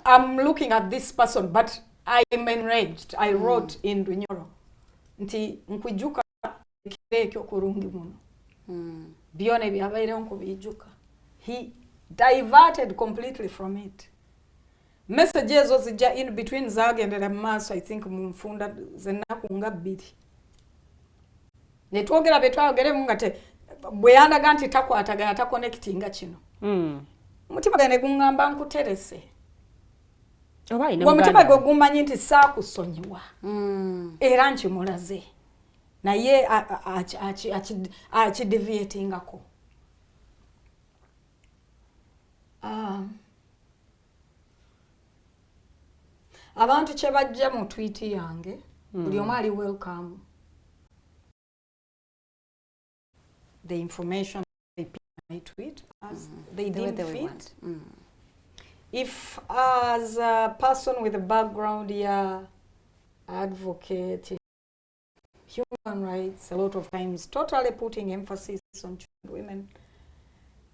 S9: I'm looking at this person but I am enraged I wrote in Runyoro nti nkwijuka ekyo kurungi muno byona byabaire nkubijuka he diverted completely from it messages zijja in between zagendera maaso I think munfunda zenaku nga 2 netwogera betwayogere mungate bwe yandaga nti takwatagana takonectinga kino mutima gane gungamba nkuterese omutima gwe gumanyi nti saakusonyiwa era nkimulaze naye akideviatingako abantu kye bajja mu tweet yange buli omu ali welcome the information they pick my tweet as they didn't fit if as a person with a background advocate human rights a lot of times totally putting emphasis on women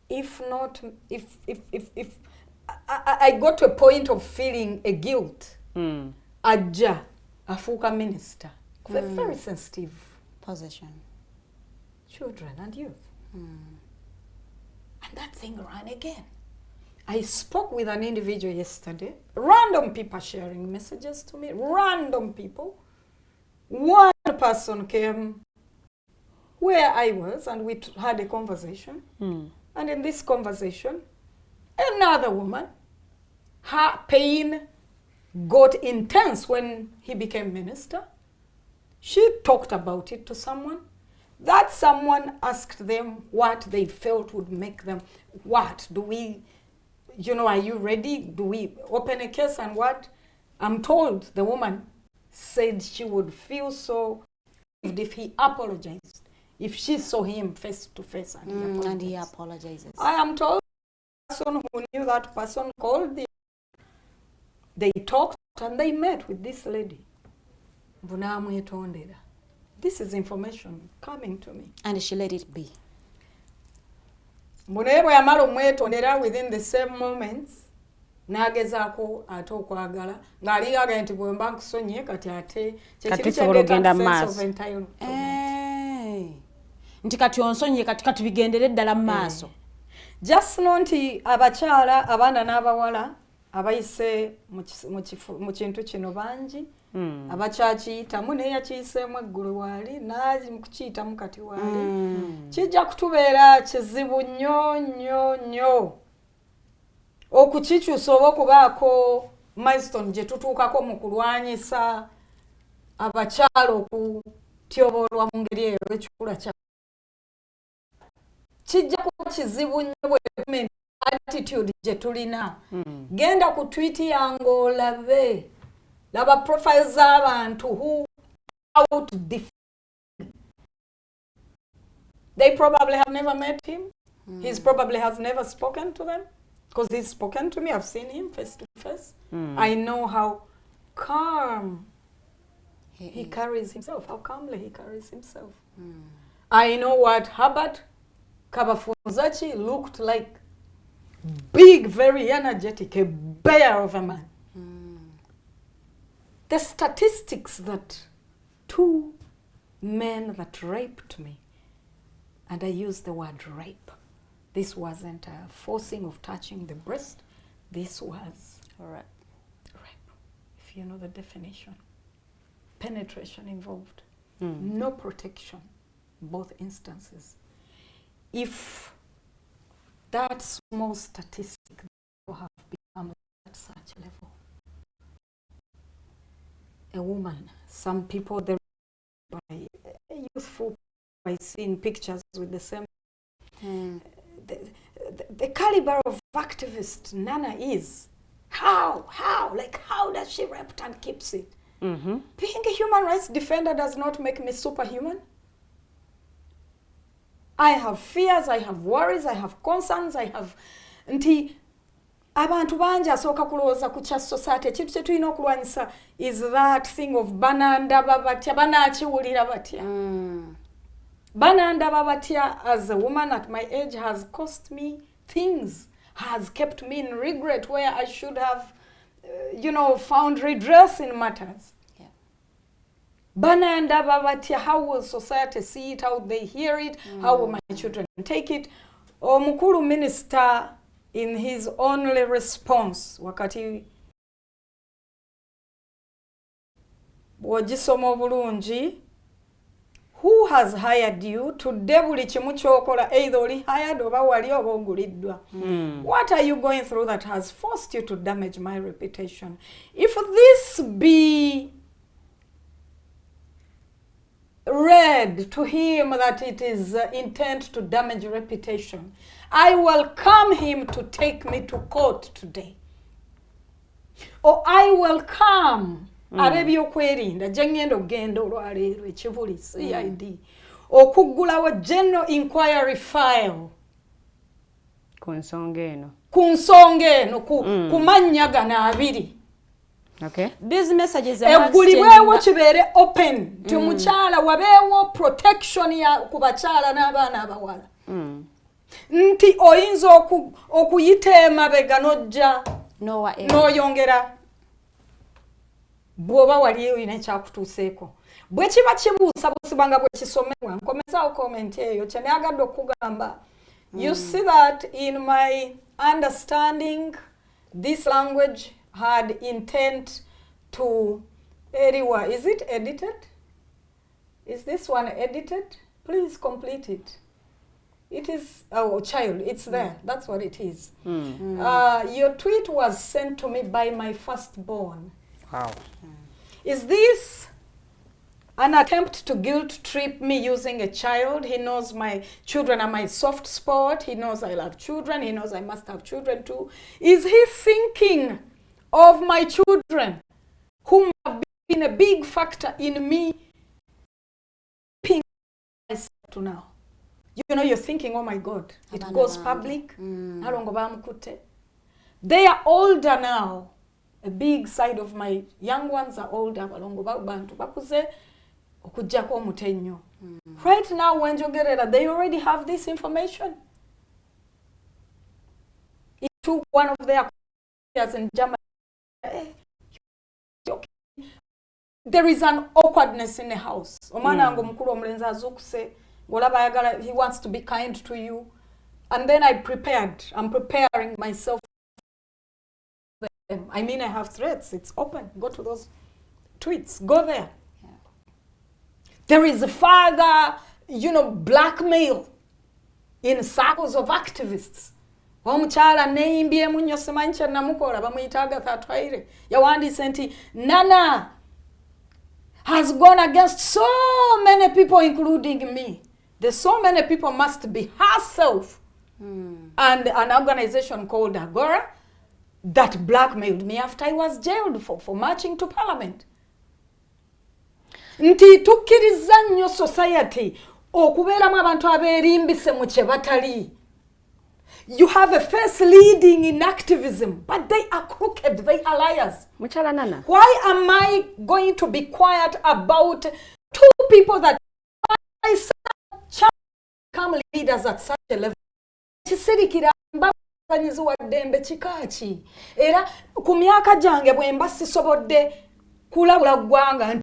S9: if I got to a point of feeling a guilt ajja afuuka minister a very sensitive
S5: position
S9: children and youth and that thing ran again. I spoke with an individual yesterday, random people sharing messages to me, random people. One person came where I was, and we had a conversation. And in this conversation, another woman, her pain got intense when he became minister. She talked about it to someone. That someone asked them what they felt would make them, what? Do we, you know, are you ready? Do we open a case and what? I'm told the woman said she would feel so if he apologized, if she saw him face to face and
S5: he apologizes.
S9: I am told the person who knew that person called them. They talked and they met with this lady. This is information coming to me.
S5: And she let it be.
S9: Within the same moments, nagezaako ate okwagala ng'aligaga nti bwe mba nkusonye kati ate
S8: kisobola ogenda mu maaso
S5: nti kati onsonye kati bigendere ddala mu maaso.
S9: Just know nti abakyala abaana n'abawala abayise mu kintu kino bangi abakyakiyitamu naye yakiyiseemu eggulu waali naazi mu kukiyitamu kati waali kijja kutubeera kizibu nnyo okukikyusa oba okubaako milestone gye tutuukako mu kulwanyisa abakyala okutyobolwa mu ngeri eyo ekikula kya kijja kuba kizibu nnyo bwe attitude gye tulina. Genda ku tweet yange olabe laba profiles z'abantu who out defend. They probably have never met him. He's probably has never spoken to them. Because he's spoken to me, I've seen him face to face. I know how calm he carries himself, how calmly he carries himself. I know what Herbert Kabafunzaki looked like. Big, very energetic, a bear of a man. The statistics that 2 men that raped me, and I use the word rape. This wasn't a forcing of touching the breast. This was rape, if you know the definition. Penetration involved. No protection, both instances. If that small statistic have become at such level, a woman, some people, they're by youthful, by seeing pictures with the same the caliber of activist Nana is. How does she rep and keeps it? Being a human rights defender does not make me superhuman. I have fears, I have worries, I have concerns, I have nti abantu bangi asooka kulowooza ku kya society ekintu kye tulina okulwanyisa is that thing of banandaba batya banaakiwulira batya. Banandaba batya as a woman at my age has cost me things, has kept me in regret where I should have found redress in matters. Banandaba batya, how will society see it, how they hear it, how will my children take it? Omukulu minister in his only response wakati bw'ogisoma obulungi, who has hired you? Tudde buli kimu ky'okola either oli hired oba wali oba oguliddwa. What are you going through that has forced you to damage my reputation? If this be read to him that it is intent to damage reputation, I welcome him to take me to court today. Or I welcome ab'ebyokwerinda gye ngenda okugenda olwaleero ekibuli CID okuggulawo general inquiry file
S8: ku nsonga eno
S9: ku mannya gano 2.
S8: Okay.
S5: These messages are
S9: eggulibwewo kibeere open nti omukyala wabeewo protection ya ku bakyala n'abaana abawala. Nti oyinza okuyita emabega n'ojja n'oyongera bw'oba wali olina ekyakutuuseeko. Bwe kiba kibuusabuusibwa nga bwe kisomebwa nkomezaawo comment eyo kye nayagadde okugamba. You see that in my understanding this language had intent to is it edited? Is this one edited? please complete it. It is our child, it's there. That's what it is. Your tweet was sent to me by my firstborn.
S8: Wow.
S9: Is this an attempt to guilt trip me using a child? He knows my children are my soft spot. He knows I love children. He knows I must have children too. Is he thinking of my children, whom have been a big factor in me picking myself to now? You know, you're thinking, oh my God, it goes public. They are older now. A big side of my young ones are older. Right now, when you get it, they already have this information. It took one of their years in Germany. There is an awkwardness in the house. He wants to be kind to you. And then I'm preparing myself. I mean, I have threats. It's open. Go to those tweets. Go there. Yeah. There is a further, blackmail in circles of activists. Nana has gone against so many people, including me. The so many people must be herself and an organization called Agora that blackmailed me after I was jailed for marching to parliament. Nti tukkiriza nnyo society okubeeramu abantu abeerimbise mu kye batali. You have a face leading in activism, but they are crooked, they are liars.
S8: Muchala Nana.
S9: Why am I going to be quiet about two people that I said become leaders at such a level? Chisirikira mbabanyizi wa dembe chikachi. Era ku myaka gyange bwe mba sisobodde kulabula ggwanga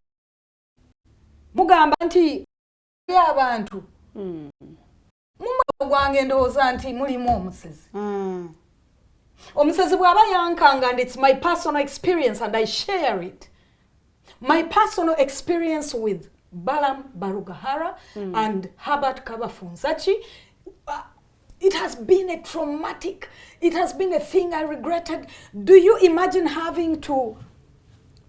S9: mugamba nti abantu gwange ndowooza nti mulimu omusezi. Omusezi bw'aba yankanga, and it's my personal experience and I share it. My personal experience with Balamu Barugahara and Herbert Kabafunzaki, it has been a traumatic, it has been a thing I regretted. Do you imagine having to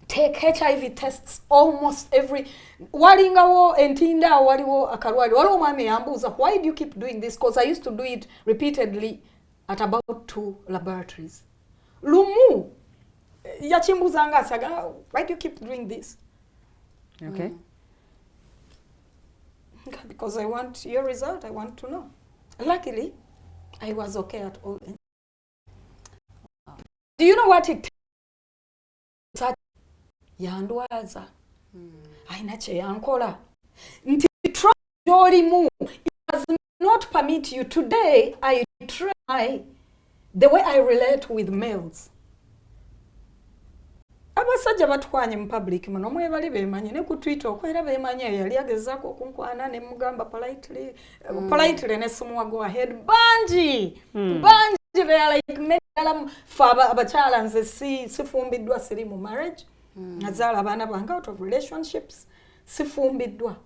S9: take HIV tests almost every walingawo entinda waliwo akarwali waliwo mwami yambuza, why do you keep doing this? Because I used to do it repeatedly at about 2 laboratories. Lumu yachimbuzanga asaga, why do you keep doing this?
S8: Okay.
S9: Because I want your result, I want to know. Luckily, I was okay at all. Do you know what it takes? Yandwaza aina che yankola nti try jolimu. It does not permit you. Today I try the way I relate with males. Abasajja batwanye mu public muno mwebali bemanyi ne ku Twitter okwera bemanyi yali agezako okunkwana ne mugamba politely ne someone go ahead banji they are like medala faba abachala nze sifumbiddwa siri mu marriage. Nazala abana bange out of relationships sifumbiddwa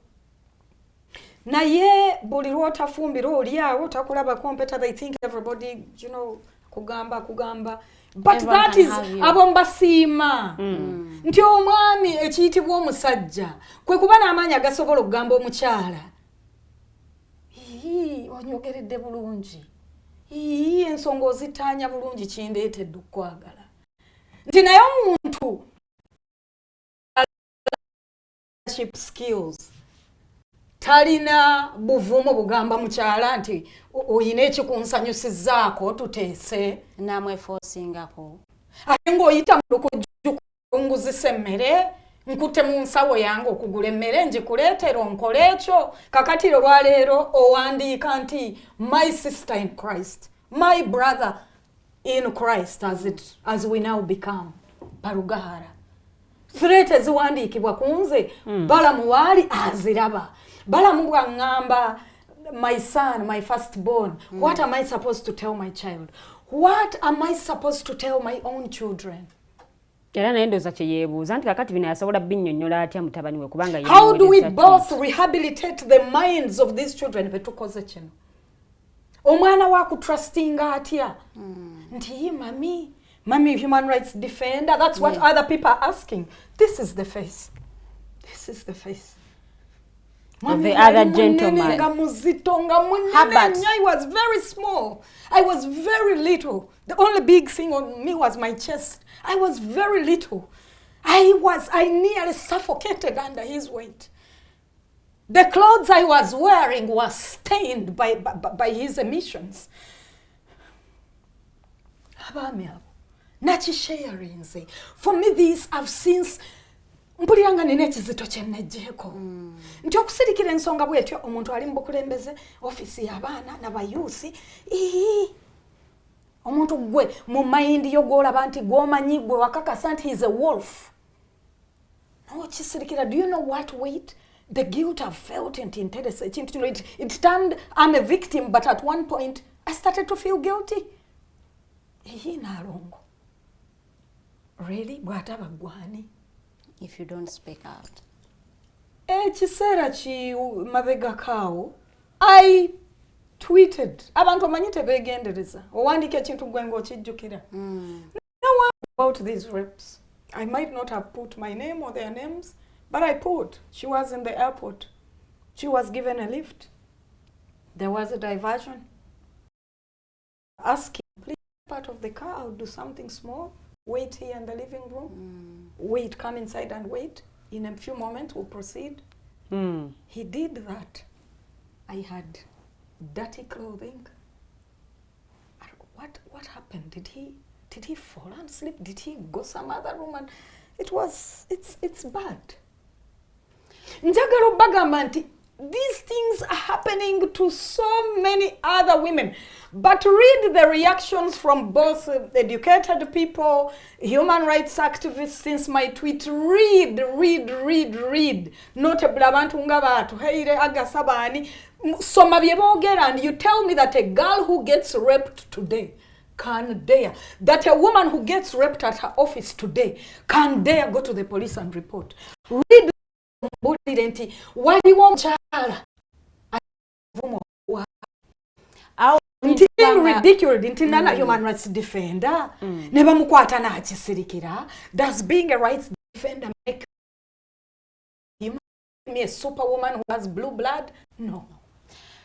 S9: naye buli lwotafumbira oliawo takulaba competitor, they think everybody kugamba but everyone that is abo mbasiima nti omwami ekiyitibwa omusajja kwe kuba n'amaanyi agasobola okugamba omukyala onyogeredde bulungi ensonga ozitaanya bulungi kindeetedde okwagala nti naye omuntu skills talina buvumo bugamba mukyala nti oyina ekikunsanyusizaako tuteese
S5: namwe forcingako
S9: ate ng'oyita mu lukujju nguzisa emmere nkute mu nsawo yange okugula emmere njikuleetera onkola ekyo kakati olwaleero owandiika nti my sister in Christ, my brother in Christ as we now become Barugahara. Threat eziwandiikibwa kunze Balamu waali aziraba. Balamu bw'angamba my son, my firstborn, what am I supposed to tell my child? What am I supposed to tell my own children?
S8: Era naye ndowooza kye yeebuuza nti kakati bino yasobola binnyonnyola atya mutabani we kubanga
S9: how do we both rehabilitate the minds of these children betukoze kino omwana wakutrustinga atya nti ye mami human rights defender, that's what other people are asking. This is the face
S8: of the other gentleman.
S9: Herbert. I was very small. I was very little. The only big thing on me was my chest. I was very little. I nearly suffocated under his weight. The clothes I was wearing were stained by his emissions. For me, these I've since mpuliranga nina ekizito kyenejjeeko nti okusirikira ensonga bwetyo omuntu ali mubukulembeze ofisi y'abaana n'abayuusi omuntu gwe mu mayindi yo gw'olaba nti gw'omanyi gwe wakakasa nti he's a wolf n'okisirikira. Do you know what weight the guilt I've felt nti nterese ekintu kino it turned I'm a victim, but at one point I started to feel guilty. Nalongo really bw'ataba gwani
S7: if you don't speak out.
S9: Ekiseera ki mabega kaawo I tweeted abantu omanyi tebeegendereza owandiika ekintu gwe ng'okijjukira no one about these rapes. I might not have put my name or their names, but I put she was in the airport, she was given a lift, there was a diversion, asking please part of the car, I'll do something small, wait here in the living room, wait, come inside and wait, in a few moments we'll proceed. He did that. I had dirty clothing. What happened? Did he fall asleep? Did he go some other room? And it's bad. Njagala bagamba nti these things are happening to so many other women. But read the reactions from both educated people, human rights activists since my tweet. Read. Notably abantu nga batu heire agasabani soma bye boogera, and you tell me that a girl who gets raped today can dare, that a woman who gets raped at her office today can dare go to the police and report. Read nti waliwo mchala nti ridiculed nti Nana human rights defender ne bamukwata n'akisirikira. Does being a rights defender make me a superwoman who has blue blood? No.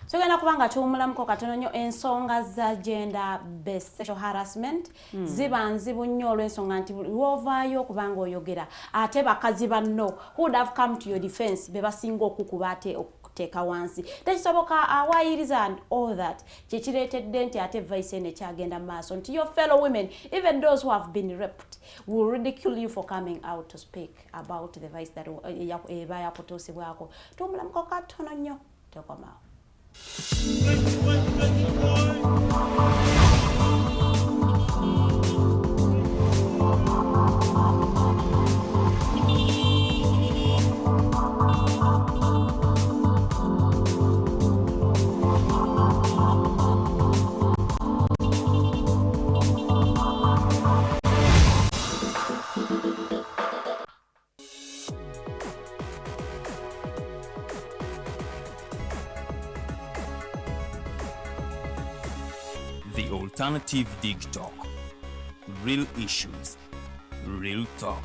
S7: So gana kubanga tuwumulamuko katono nnyo ensonga za gender based sexual harassment ziba nzibu nnyo olw'ensonga nti lwovaayo okubanga oyogera ate bakazi banno who would have come to your defense be basinga okukuba ate okuteeka wansi tekisoboka awayiriza and all that kyekireetedde nti ate vice ene kyagenda mu maaso nti your fellow women, even those who have been raped, will ridicule you for coming out to speak about the vice that eba yakutuusibwako. Tuwumulamuko katono nnyo tekomaawo.
S1: The Alternative Dig Talk. Real issues, real talk.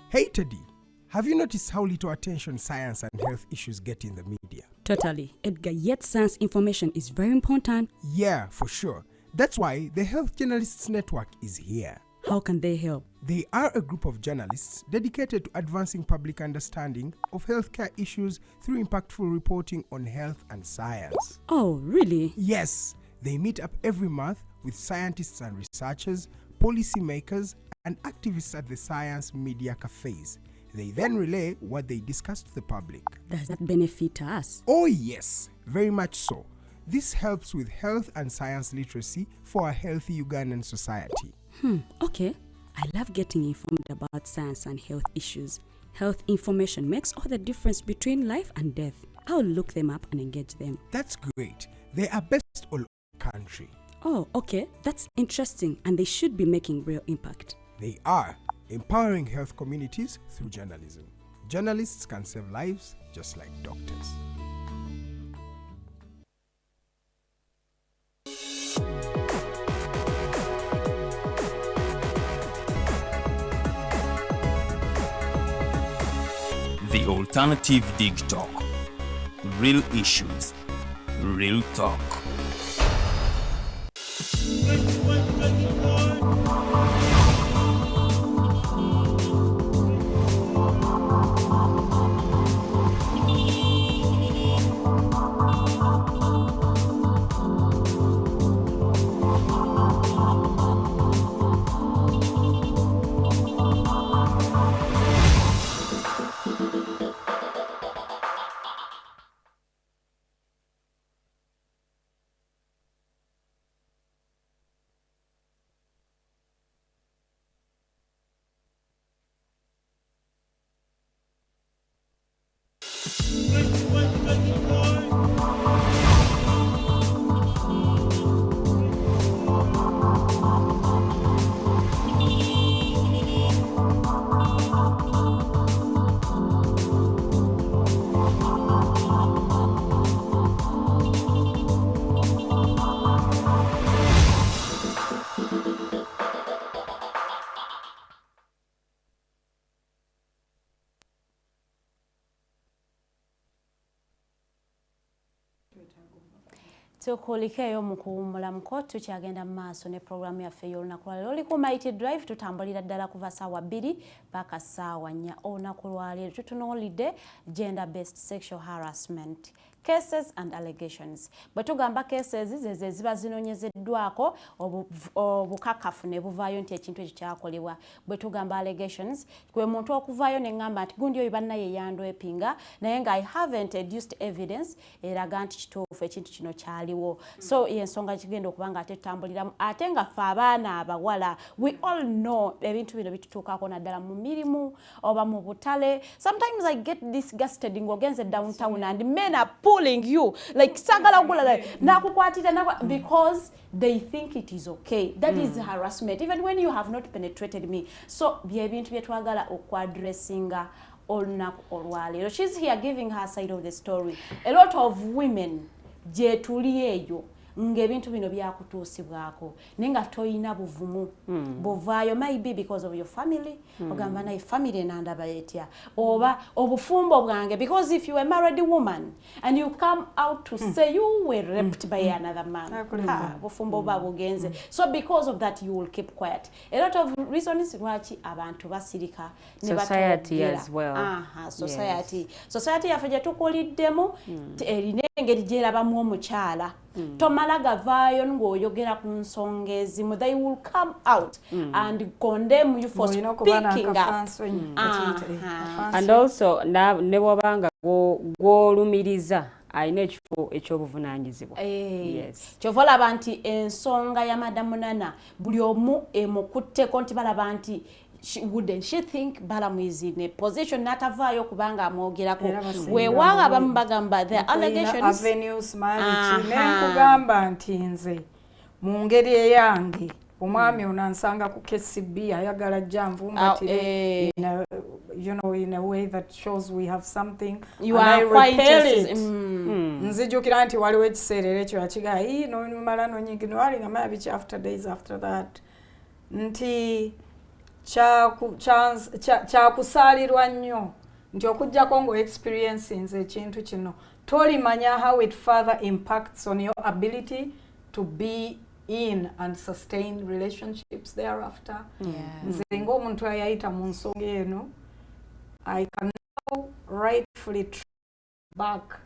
S3: Hey Teddy, have you noticed how little attention science and health issues get in the media?
S4: Totally, Edgar, yet science information is very important.
S3: Yeah, for sure. That's why the Health Journalists Network is here.
S4: How can they help?
S3: They are a group of journalists dedicated to advancing public understanding of healthcare issues through impactful reporting on health and science.
S4: Oh, really?
S3: Yes, they meet up every month with scientists and researchers, policymakers, and activists at the science media cafes. They then relay what they discuss to the public.
S4: Does that benefit us?
S3: Oh yes, very much so. This helps with health and science literacy for a healthy Ugandan society.
S4: Okay. I love getting informed about science and health issues. Health information makes all the difference between life and death. I'll look them up and engage them.
S3: That's great. They are best all over the country.
S4: Oh, okay, that's interesting, and they should be making real impact.
S3: They are empowering health communities through journalism. Journalists can save lives just like doctors.
S1: The Alternative Dig Talk. Real issues, real talk.
S7: tukulikeyo mu kuwummulamuko tukyagenda mu maaso ne programu yaffe y'olunaku lwaleero oli ku Mighty Drive tutambulira ddala kuva ssaawa 2 paka ssaawa 4 olunaku lwaleero tutunuulidde gender based sexual harassment cases and allegations. Bwe tugamba cases ze ziba zinoonyezeddwako obukakafu ne buvaayo nti ekintu ekyo kyakolebwa. Bwe tugamba allegations kwe muntu okuvaayo ne ngamba nti gundi oyo bannaye yandwepinga naye nga I haven't adduced evidence eraga nti kituufu ekintu kino kyaliwo. So y'ensonga kigenda okuba nga ate tutambuliramu ate nga ffe abaana abawala we all know ebintu bino bitutuukako naddala mu mirimu oba mu butale. Sometimes I get disgusted ng'ogenze downtown and men are pulling you like sagala ogula nakukwatira because they think it is okay. That is harassment even when you have not penetrated me. So bye bintu bye twagala okwadressinga olunaku olwaleero. She's here giving her side of the story. A lot of women je tuli eyo ng'ebintu bino byakutuusibwako nenga toyina buvumu buvaayo maybe because of your family ogamba naye family nandaba etya oba obufumbo bwange because if you are a married woman and you come out to say you were raped by another man bufumbo babugenze. So because of that you will keep quiet. A lot of reasons lwaki abantu basirika ne
S8: society as well.
S7: Society yaffe gye tukuliddemu erina engeri gyerabamu omukyala tomala gavaayo ng'oyogera ku nsonga ezimu. They will come out and condemn you for speaking up.
S8: And also ne bw'obanga gw'olumiriza alina ekifo ekyobuvunaanyizibwa.
S7: Kyova olaba nti ensonga ya Madamu Nana buli omu emukutteko nti balaba nti wouldn't she think Balamu is in a position natavaayo kubanga amwogerako weewanga abamu bagamba the allegations
S9: avenues marriage nenkugamba nti nze mu ngeri eyange omwami onansanga ku KCB ayagala janvumbatire in a way that shows we have something
S7: you are quite
S9: nzijukira nti waliwo ekiseera ekyo yakigaa nomala nonyingino alinga mabichi after days after that nti kyakusaalirwa nnyo nti okujjako ngo experiencing ekintu kino tolimanya how it further impacts on your ability to be in and sustain relationships thereafter. Nze ng'omuntu ayayita mu nsonga eno I can now rightfully track back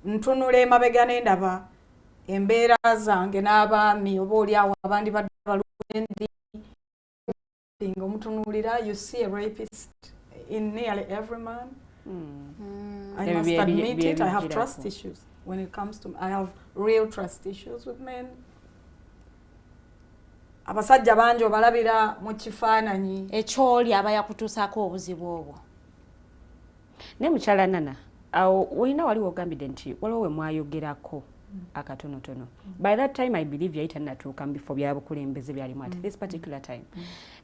S9: ntunula emabega n'endaba embeera zange n'abaami oba oliawo abandi badde balungi omutunulira you see a rapist in nearly every man. I must admit it, I have trust issues when it comes to I have real trust issues with men. Abasajja bangi obalabira mu kifaananyi
S7: ekyoli abayakutuusaako obuzibu obwo.
S8: Ne mukyala Nana awo olina wali wogambidde nti waliwo we mwayogerako akatonotono. By that time I believe yaita natuka before byabukulembeze byalimu at this particular time.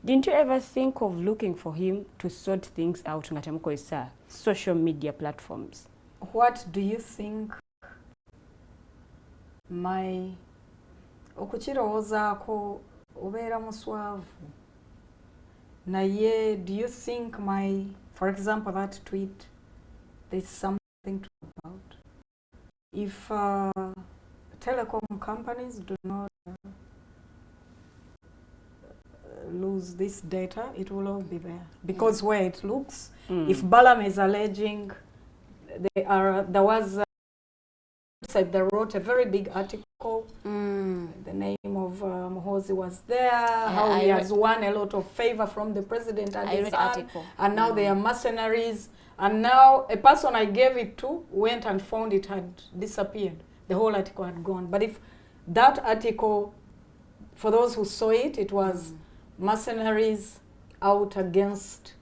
S8: Didn't you ever think of looking for him to sort things out nga temukozesa social media platforms?
S9: What do you think my okukirowoozaako obeera muswavu naye do you think my, for example, that tweet, there's something to talk about? If telecom companies do not lose this data, it will all be there. Because where it looks, if Balamu is alleging, there was they wrote a very big article. The name of Muhoozi was there. How he has won a lot of favor from the president and his son, and now they are mercenaries. And now a person I gave it to went and found it had disappeared. The whole article had gone. But if that article, for those who saw it, it was mercenaries out against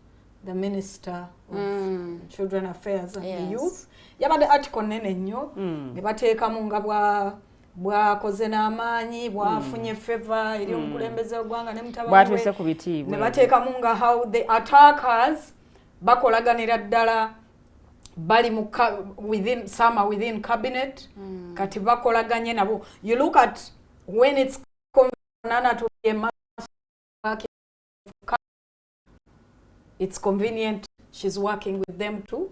S9: the Minister of Children Affairs and the Youth. Yabadde article nene nnyo ne bateekamu nga bwakoze n'amaanyi bwafunye favor eri omukulembeze w'eggwanga ne mutabani we ne bateekamu nga how the attackers bakolaganira ddala bali within some within cabinet kati bakolaganye nabo. You look at when it's Nana to be a it's convenient she's working with them to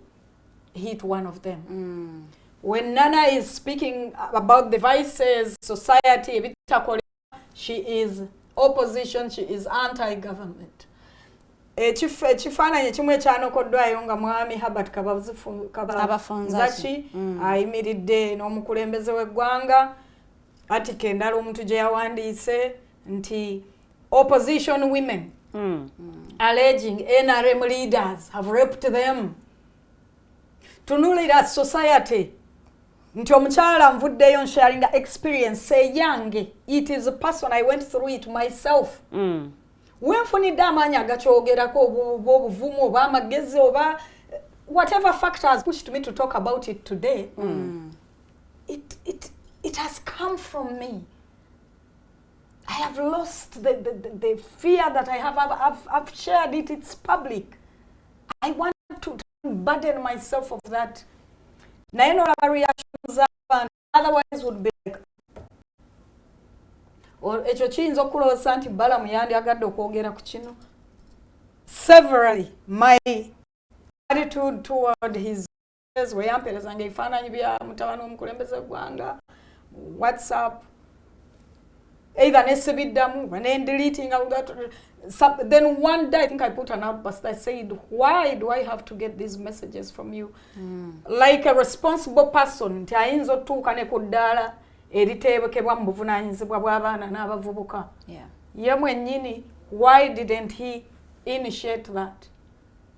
S9: hit one of them. When Nana is speaking about the vices, society, she is opposition, she is anti-government. Ekifaananyi ekimu ekyanokoddwayo nga mwami Herbert Kabafunzaki ayimiridde n'omukulembeze w'eggwanga article endala omuntu gye yawandiise nti opposition women alleging NRM leaders have raped them. Tunulira society nti omukyala nvuddeyo sharing the experience eyange. It is a person I went through it myself. Wenfunidde amaanyi agakyogerako obuvumu oba amagezi oba whatever factors pushed me to talk about it today, it has come from me. I have lost the fear that I have. I've shared it. It's public. I want to burden myself of that. Naye n'olaba reactions z'abantu otherwise would be like, ekyo kiyinza okulowooza nti Balamu yandiyagadde okwogera ku kino. Severally, my attitude toward his we yamperezanga ebifaananyi bya mutabani w'omukulembeze w'eggwanga WhatsApp either nesibiddamu when deleting out that. Then one day I think I put an outburst. I said, why do I have to get these messages from you? Like a responsible person, nti ayinza otuuka ne ku ddaala eriteebekebwa mu buvunaanyizibwa bw'abaana n'abavubuka. Ye mwennyini, why didn't he initiate that?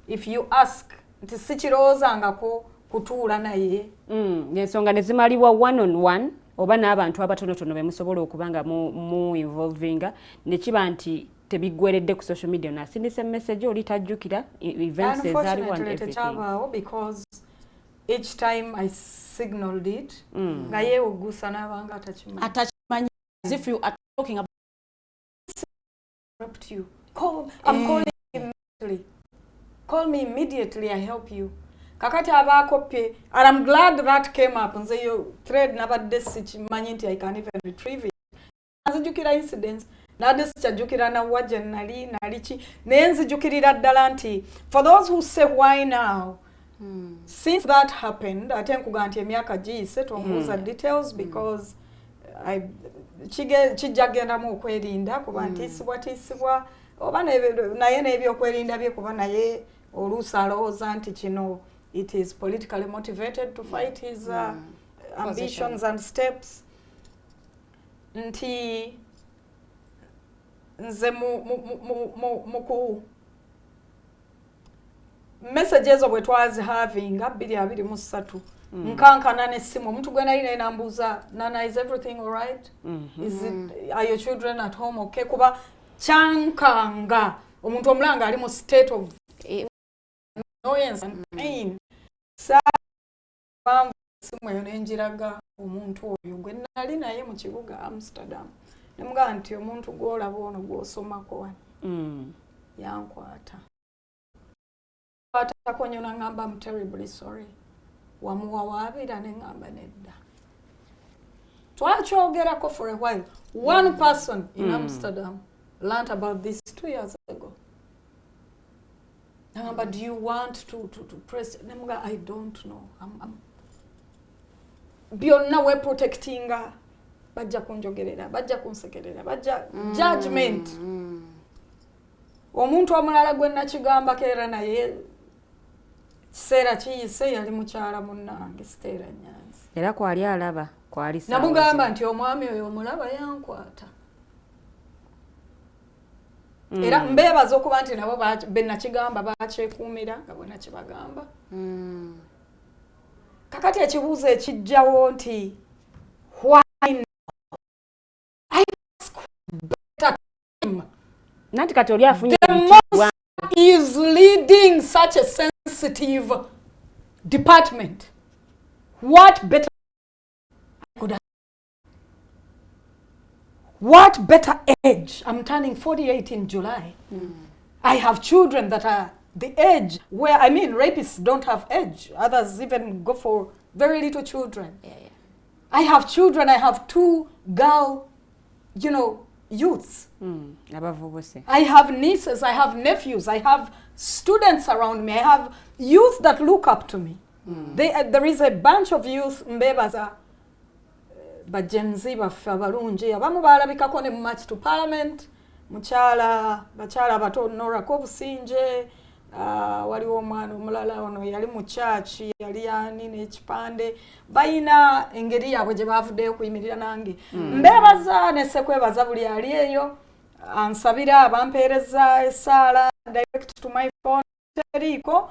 S9: If you ask, nti sikirowoozangako kutuula naye.
S8: Ensonga ne zimalibwa one on one oba n'abantu abatonotono be musobola okuba nga mu involvinga ne kiba nti tebiggweredde ku social media nasindise message oli tajjukira events ezaliwo and everything.
S9: Because each time I signaled it nga yeewugusa n'abanga atakimanyi
S5: as if you are talking about
S9: you. I'm calling immediately. Call me immediately, I help you. Kakati abakopye, and I'm glad that came up. Nze yo thread nabadde sikimanyi nti I can even retrieve it. Nzijukira incidents nade sikyajjukira na wajja naliki naye nzijukirira ddala nti for those who say why now, since that happened, ate nkuga nti emyaka giyise tombuuza details because kijjagendamu okwerinda kuba ntiisibwa oba naye n'ebyokwerinda bye kuba naye oluusi alowooza nti kino it is politically motivated to fight his ambitions and steps. Nti nze muku messages bwe twazihavinga 223 nkankana n'essimu omuntu gwe nali nambuuza Nana, is everything all right? Is it, are your children at home okay? Kuba kyankanga omuntu omulanga ali mu state of annoyance and pain. essimu eyo nenjiraga omuntu oyo gwe nali naye mu kibuga Amsterdam nemugaa nti omuntu gw'olaba ono gw'osomako wano yankwata kwatako ngamba I'm terribly sorry wamuwawaabira ne ngamba nedda twakyogerako for a while one person in Amsterdam learned about this 2 years ago ngamba do you want to press nemugaa I don't know I'm byonna we protectinga bajja kunjogerera bajja kunsekerera bajja judgment omuntu omulala gwe nakigamba keera naye kiseera kiyise yali mukyala munnange Stella Nyanzi
S8: era kwali alaba kwali sawa
S9: namugamba nti omwami oyo omulaba yankwata era mbeebaza okuba nti nabo benakigamba bakyekuumira nga bwe nakibagamba kakati ekibuuzo ekijjawo nti why I ask better time
S8: nanti kati oli afunye
S9: is leading such a sensitive department. What better could I? What better age? I'm turning 48 in July. I have children that are the age where, I mean, rapists don't have age. Others even go for very little children. I have children. I have 2 girl, youths. I have nieces, I have nephews, I have students around me, I have youth that look up to me. There is a bunch of youth mbebaza bajenzi baffe abalungi abamu balabikako ne march to parliament bakyala bato Nora Kobusinje waliwo omwana omulala ono yali mu church yali yani n'ekipande bayina engeri yaabwe gye bavuddeyo kuyimirira nange mbebaza ne sekwebaza buli ali eyo ansabira abampeereza essaala direct to my phone teriko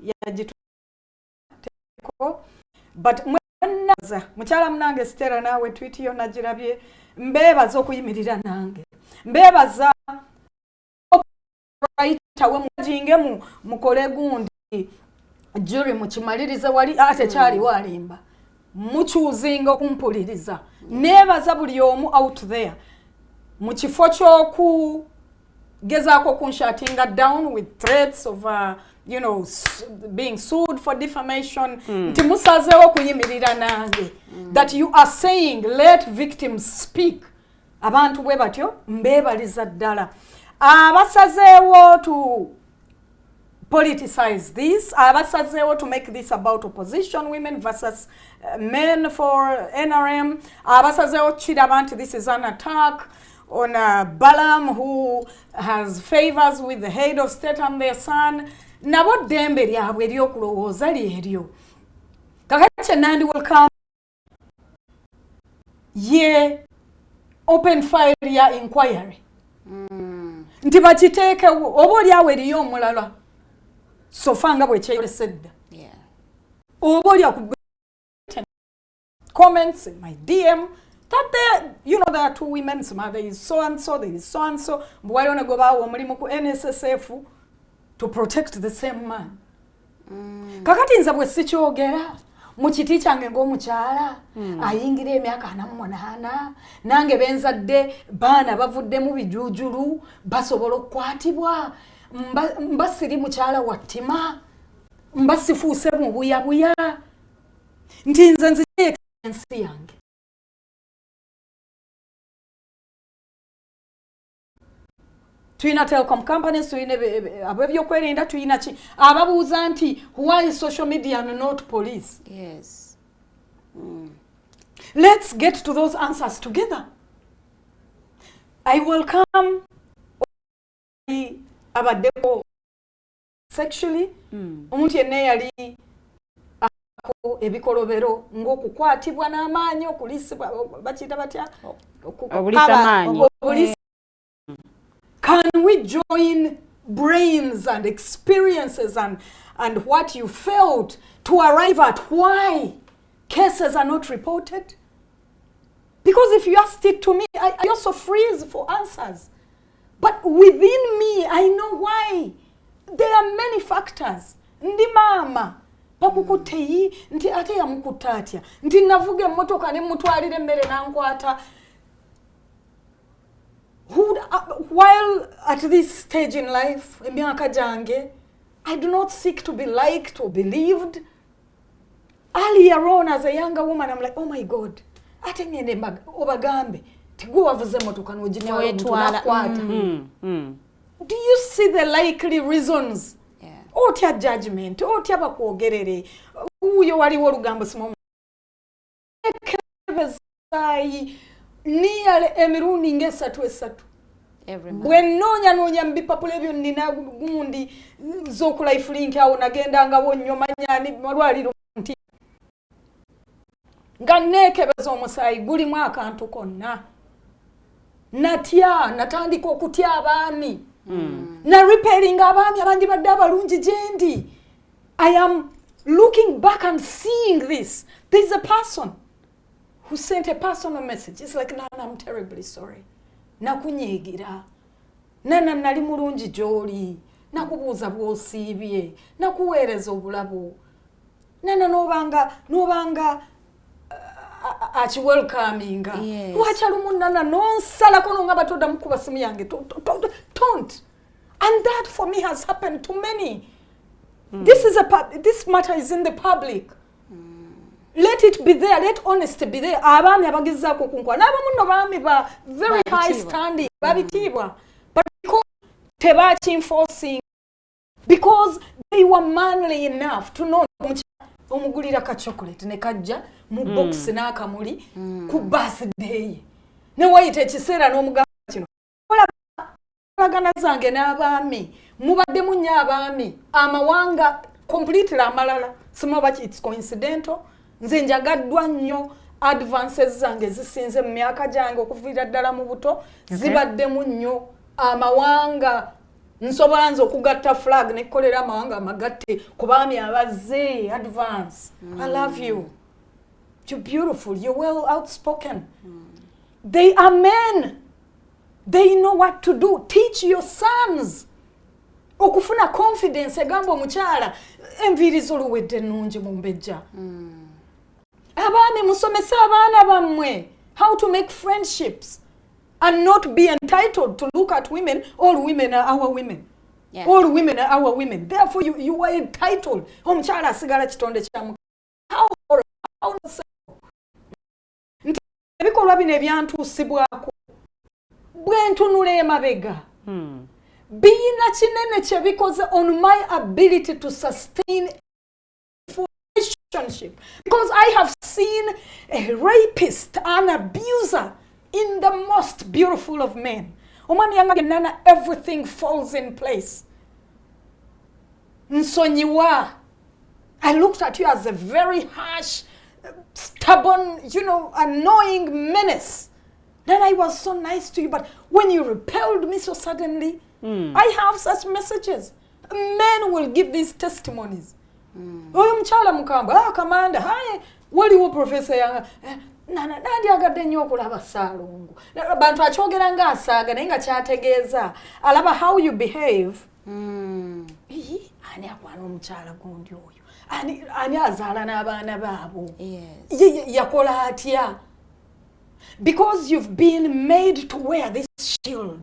S9: yagituko but mukyala munange Stella naawe tweet yo nagirabye mbebaza okuyimirira nange mbebaza tawe mujinge mukole gundi jury mukimalirize wali ate kyali walimba muchuzinga okumpuliriza nebaza buli omu out there mukifo kyoku gezaako kunshatinga down with threats of being sued for defamation nti musazeewo kuyimirira nange that you are saying let victims speak abantu bwe batyo mbebaliza ddala abasazeewo to politicize this abasazeewo to make this about opposition women versus men for NRM abasazeewo kiraba nti this is an attack on Balamu who has favors with the head of state and their son nabo dembe lyabwe eryokulowooza lyeryo kakati Nandi will come open file ya inquiry nti bakiteeke oba olyawo eriyo omulala sofanga bwekyeyolesedda oba olya comments in my DM that there are 2 women, there is so and so, there is so and so. Why don't I go back omulimu ku NSSF to protect the same man? Kakati nza bwe sikyogera mu kiti kyange ng'omukyala ayingira emyaka 48 nange benzadde baana bavudde mu bijuujulu basobola okukwatibwa mba siri mukyala wattima mba sifuuse mu buyabuya nti nze nzije ensi yange. Tuina telecom companies, tuina abebyokwerinda, tuina chi ababuuza nti why social media and not police?
S5: Yes.
S9: Let's get to those answers together. I welcome abadeko sexually omuntu yenna yali ako ebikolobero ng'okukwatibwa n'amaanyi okulisibwa bakiyita batya Can we join brains and experiences and what you felt to arrive at why cases are not reported? Because if you asked it to me, I also freeze for answers. But within me, I know why. There are many factors. Ndi mama, bakukutte nti ate yamukutta atya nti navuga emmotoka ne mutwalira emmere nankwata. While at this stage in life, emyaka jange, I do not seek to be liked or believed. Earlier on, as a younger woman, I'm like, oh my God, ate ngende obagambe tigwe wavuze emmotoka n'ogitwala omutunakwata. Do you see the likely reasons? Otya judgment, otya bakwogerere. Uyo waliwo olugambo simu. Ekebezayi niyale emirundi ngesatu. Bwennoonya mbipapula ebyo nnina gundi z'okulayifu link awo nagendanga wonnyo manyani malwaliro nti nga neekebeza omusaayi gulimu akantu konna. Natandika okutya abaami. Na repairing abaami abandi badde abalungi gyendi. I am looking back and seeing this. There's a person who sent a personal message. It's like, Nana, I'm terribly sorry. Nakunyigira. Nana nali mulungi gy'oli. Nakubuuza bw'osiibye. Nakuweereza obulabu. Nana nobanga achi welcoming. Wacha lumu Nana nonsalako nonga batoda mukuba simu yange. Don't. And that for me has happened to many. This matter is in the public. Let it be there. Let honesty be there. Abami abagizako kunkwa. Nabamu no bami ba very high standing. Babitibwa. But because tebachi enforcing, because they were manly enough to know omugulira ka chocolate ne kajja mu box n'akamuli ku birthday. Ne wayita ekiseera n'omugamba kino. Olagana zange n'abaami mubadde munya abaami amawanga completely amalala. Some it's coincidental. Nze njagaddwa nnyo advances zange zisinze mu myaka gyange okuviira ddala mu buto zibaddemu nnyo amawanga nsobola nze okugatta flag nekkolera amawanga amagatte ku baami abazze advance. I love you. You're beautiful. You're well outspoken. They are men. They know what to do. Teach your sons. Okufuna confidence egamba omukyala enviiri z'oluwedde ennungi mu mbejja. Abaami musomesa abaana bammwe how to make friendships and not be entitled to look at women. All women are our women. All women are our women. Therefore you are entitled. Omukyala asigala kitonde kya how ebikolwa bino ebyantuusibwako bwe ntunula emabega biyina kinene kye bikoze on my ability to sustain relationship, because I have seen a rapist, an abuser in the most beautiful of men. Omwami yange Nana, everything falls in place. Nsonyiwa, I looked at you as a very harsh, stubborn, annoying menace. Then I was so nice to you, but when you repelled me so suddenly, I have such messages. Men will give these testimonies. Oyo mchala mukamba, kamanda, haye, waliwo professor yanga, Nana, nandi agadde nnyo okulaba Saalongo. Bantu akyogera ng'asaaga naye nga kyategeeza. Alaba how you behave. Ani akwana omukyala gundi oyo. Ani azaala n'abaana baabo. Yakola atya. Because you've been made to wear this shield.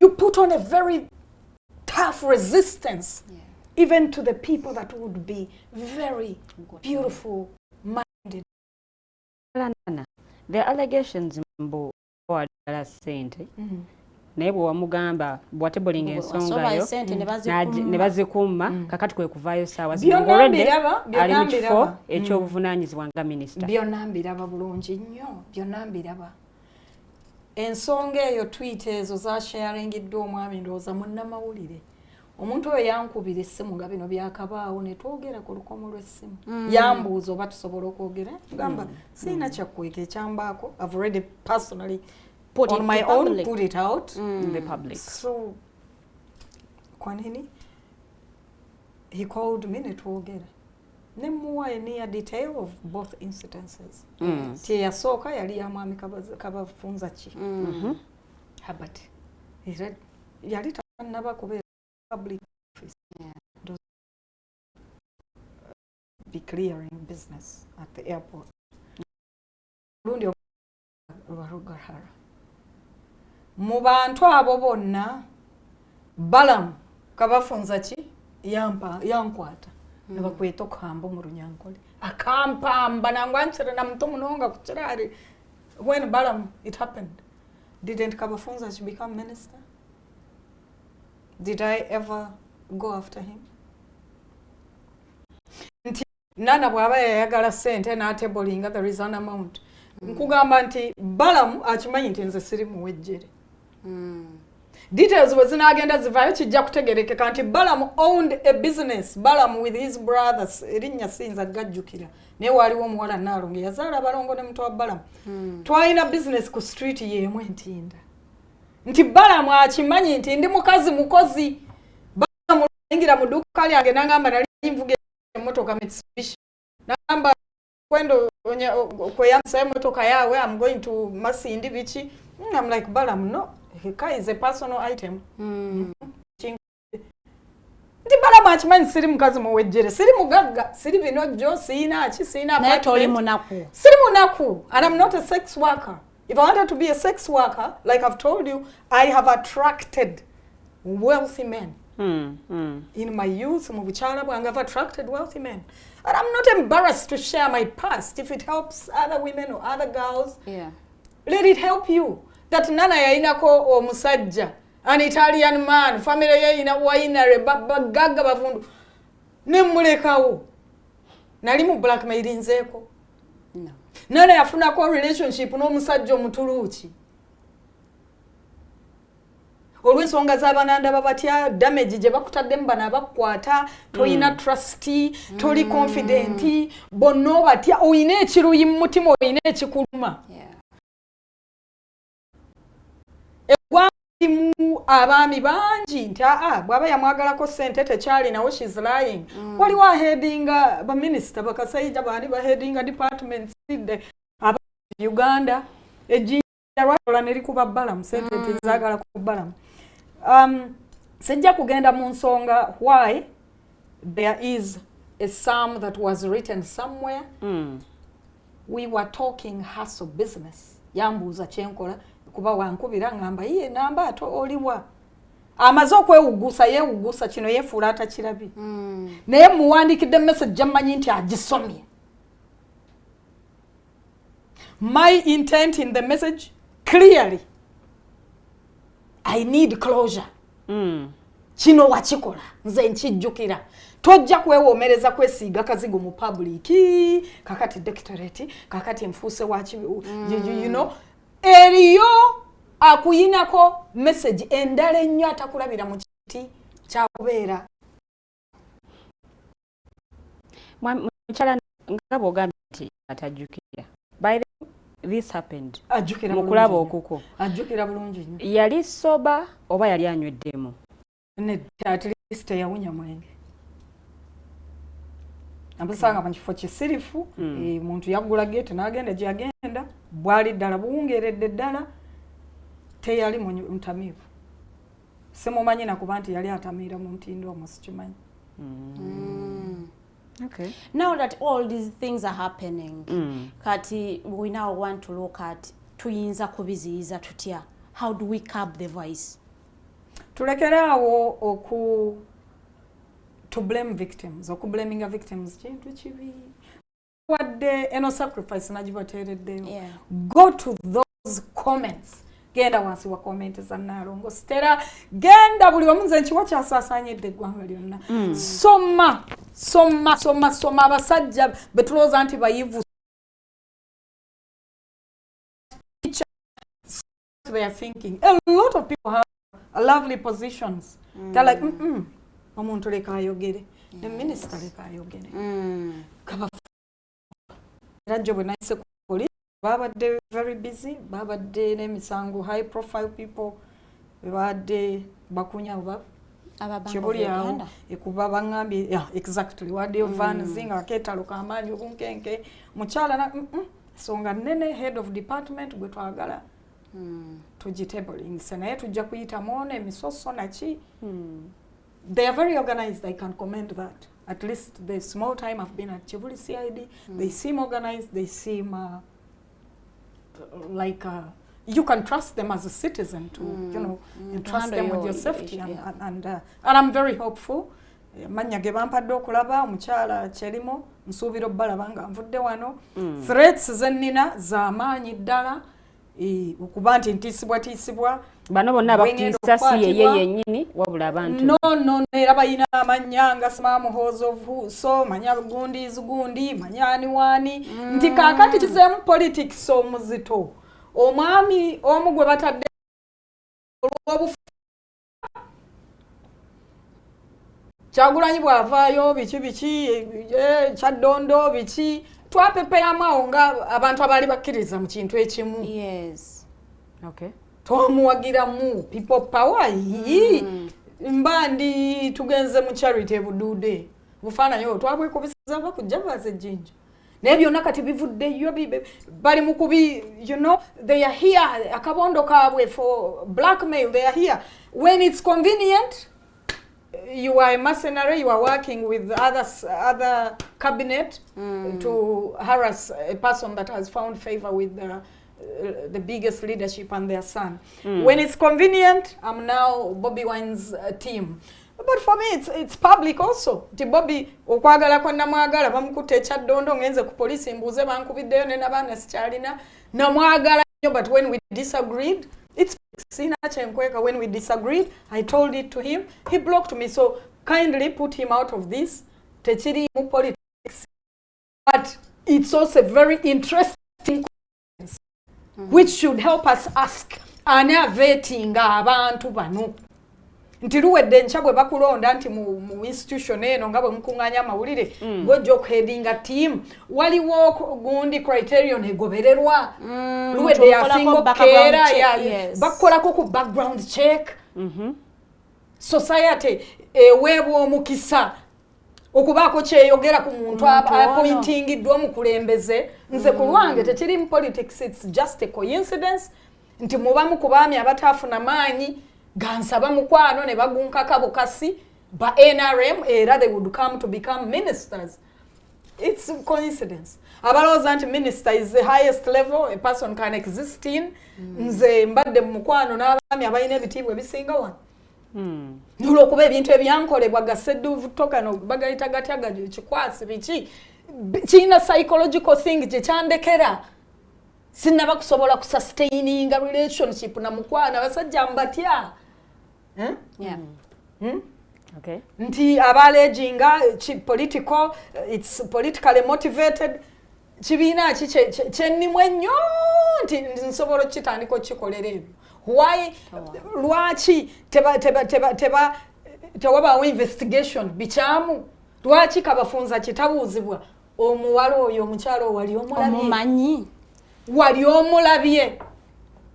S9: You put on a very tough resistance, even to the people that would be very beautiful minded.
S8: The allegations mbo wadala sente naye bwe wamugamba bwatebolinga ensonga yo ne bazikuuma kakati kwe kuvaayo saawa zingolodde ali mu kifo ekyobuvunaanyizibwa nga minisita.
S9: Byonna mbiraba bulungi nnyo, byonna mbiraba. Ensonga eyo tweet ezo za sharingiddwa omwami ndowooza munnamawulire. Omuntu oyo yankubira essimu nga bino byakabaawo ne twogera ku lukomo lw'essimu. Yambuuza oba tusobola okwogera. Gamba sirina kyakweka ekyambaako. I've already personally put on my own, put it out
S8: in the public.
S9: So, kwa nini? He called me ne twogera. Nemuwa a detail of both incidences. Tie yasooka yali ya mwami Kabafunzaki. Herbert. He read, yali naba kubeera public office. Be clearing business at the airport. Lundi Barugahara. Mu bantu abo bonna Balamu Kabafunzaki yankwata ne bakweta okuhamba mu Runyankole akampamba nangwanchira na muntu munonga ku kirari. When Balamu it happened, didn't Kabafunzaki become minister? Did I ever go after him? Nana bwaba yayagala sente n'atebolinga there is an amount. Nkugamba nti Balamu akimanyi nti nze siri muwejjere. Details wezinagenda zivayo kijja kutegerekeka nti Balamu owned a business. Balamu with his brothers erinnya sinza gajjukira. Naye waliwo omuwala Nalungi yazaala abalongo ne muto wa Balamu. Twalina business ku street y'emu Ntinda. Nti Balamu akimanyi nti ndi mukozi. Balamu yingira mu dduuka lyange n'agamba nali nvuga emotoka Mitsubishi. N'agamba kwendo kweyansa emotoka yawe, I'm going to Masindi bichi. I'm like, Balamu, no. Car is a personal item. Ndi Balamu akimanyi siri mukazi muwejjere, siri mugagga, siri binojjo, sina
S5: naye toli munaku.
S9: Siri munaku. And I'm not a sex worker. If I wanted to be a sex worker, like I've told you, I have attracted wealthy men. In my youth, mu bukyala bwange, I've attracted wealthy men. And I'm not embarrassed to share my past if it helps other women or other girls.
S5: Yeah.
S9: Let it help you. That Nana yayinako omusajja, an Italian man, family yayina wainare bagagga bavundu. Nemulekawo. Nali mu blackmail nzeeko.
S5: No.
S9: Nana yafunako relationship n'omusajja omutuluuki. Olw'ensonga z'abananda babatya damage gye bakutaddemu bana abakukwata, toyina trustee, toli confident, bonna obatya, oyina ekiruyi mu mutima, oyina ekikuluma. Egwalimu abaami bangi nti bw'aba yamwagalako ssente tekyali nawo she's lying. Waliwo aheadinga baminister bakasayija bandi baheadinga departments aba Uganda ejjinja lwatola ne likuba Balamu ssente tezaagala ku Balamu. Sijja kugenda mu nsonga why there is a psalm that was written somewhere. We were talking hustle business. Yambuuza kyenkola kuba wankubira ngamba ye namba ato oliwa. Amaze okwewugusa yeewugusa kino yeefuula atakirabi. Naye muwandikidde message amanyi nti agisomye. My intent in the message clearly, I need closure. Kino wakikola nze nkijjukira. Tojja kwewoomereza kwesiiga kazigo mu public. Kakati doctorate, kakati mfuuse wachi, you know. Eriyo akuyinako message endala ennyo atakulabira mu kiti kyakubeera.
S8: Mukyala nga bw'ogambye nti atajjukira. By the this happened.
S9: Ajjukira
S8: mukulaba okuko.
S9: Ajjukira bulungi nnyo.
S8: Yali soba oba yali anyweddemu?
S9: At least yawunya mwenge. Ambasanga mu kifo kisirifu, muntu yaggula gate n'agenda gye yagenda, bwali ddala buwungeredde ddala, teyali mutamiivu. Simumanyi nakuba nti yali atamiira mu ntindo omwo sikimanyi.
S5: Okay. Now that all these things are happening, kati we now want to look at tuyinza kubiziyiza tutya. How do we curb the voice?
S9: Tulekeraawo to blame victims, blaming victims kintu kibi. Wadde eno sacrifice nagibateereddeyo. Go to those comments. Genda wansi wa comment za Nalongo Stella, genda buli wamu nze nkiwa kyasaasaanyedde eggwanga lyonna. Soma abasajja betulowooza nti bayivu. They are thinking. A lot of people have lovely positions. They're like, omuntu leka ayogere. The minister leka ayogere. Rajjo bwe nayise ku police, babadde very busy, babadde n'emisango, high profile people, babadde bakunya oba kibuli awo ekuba bangambye, yeah, exactly, wadde van zinga aketalo kamaanyi obunkenke, mukyala na songa nene head of department gwe twagala tugitabulingise naye tujja kuyitamu ono emisoso naki. They are very organized, I can commend that. At least the small time I've been at Chibuli CID, they seem organized, they seem like you can trust them as a citizen to, you know, entrust them with your safety, and I'm very hopeful. Manya ge bampadde okulaba omukyala Kyerimo nsuubira obbalaba nga nvudde wano. Threats zennina za maanyi ddala okuba nti ntiisibwa
S8: bano bonna abakutiisa si yeye yennyini wabula abantu.
S9: No, era bayina amanya nga Smamuhozo of who, so manya gundi manya aniwani nti kaakati kizeemu politics omuzito. Omwami omu gwe batadde olw'obufu Kyagulanyi bw'avaayo biki Kyaddondo biki twapepeyamu nga abantu abaali bakkiriza mu kintu ekimu.
S5: Yes.
S8: Okay.
S9: Twamuwagiramu people power mbandi tugenze mu charity budude bufaananyi twabwekubisiza bakujja baze ejjinja naye byonna kati bivuddeyo bali mu kubi, you know, they are here akabondo kaabwe for blackmail, they are here when it's convenient. You are a mercenary, you are working with other cabinet to harass a person that has found favor with the biggest leadership and their son. When it's convenient, I'm now Bobi Wine's team. But for me, it's public also. Ti Bobi okwagala kwa namwagala bamukutte Kyaddondo ngenze ku police mbuze bankubiddeyo ne nabana sikyalina namwagala nnyo, but when we disagreed, it's Sina Chenkweka, when we disagreed, I told it to him, he blocked me. So kindly put him out of this. Techiri mu politics. But it's also very interesting questions, which should help us ask, ani avetinga abantu bano? Nti luwedde nkya bwe bakulonda nti mu institution eno nga bwe mukunganya amawulire gojja okuheadinga team waliwo gundi criterion egobererwa luwedde yasinga okukeera bakolako ku background check. Society eweebwa omukisa okubaako kyeyogera ku muntu appointingiddwa omukulembeze. Nze ku lwange tekiri mu politics, it's just a coincidence nti mubamu ku baami abataafuna maanyi gansaba mukwano ne bagunkaka bukasi ba NRM era they would come to become ministers. It's a coincidence. Abalowooza nti minister is the highest level a person can exist in. Nze mbadde mukwano n'abaami abalina ebitiibwa ebisinga wano. Nolwokuba ebintu ebyankolebwa gasedduvutokano bagayita gatyaga kikwasi biki kiina psychological thing gye kyandekera. Sinaba kusobola kusustaininga relationship na mukwana basajja mbatya.
S8: Okay.
S9: Nti abalejinga political, it's politically motivated. Kibiina kyennimu ennyo nti nsobola kitandika okikolera ebyo. Why? Lwaki tewabaawo investigation bikyamu? Lwaki Kabafunza kitabuuzibwa omuwala oyo omukyalo wali omulabye?
S5: Omumanyi.
S9: Wali omulabye?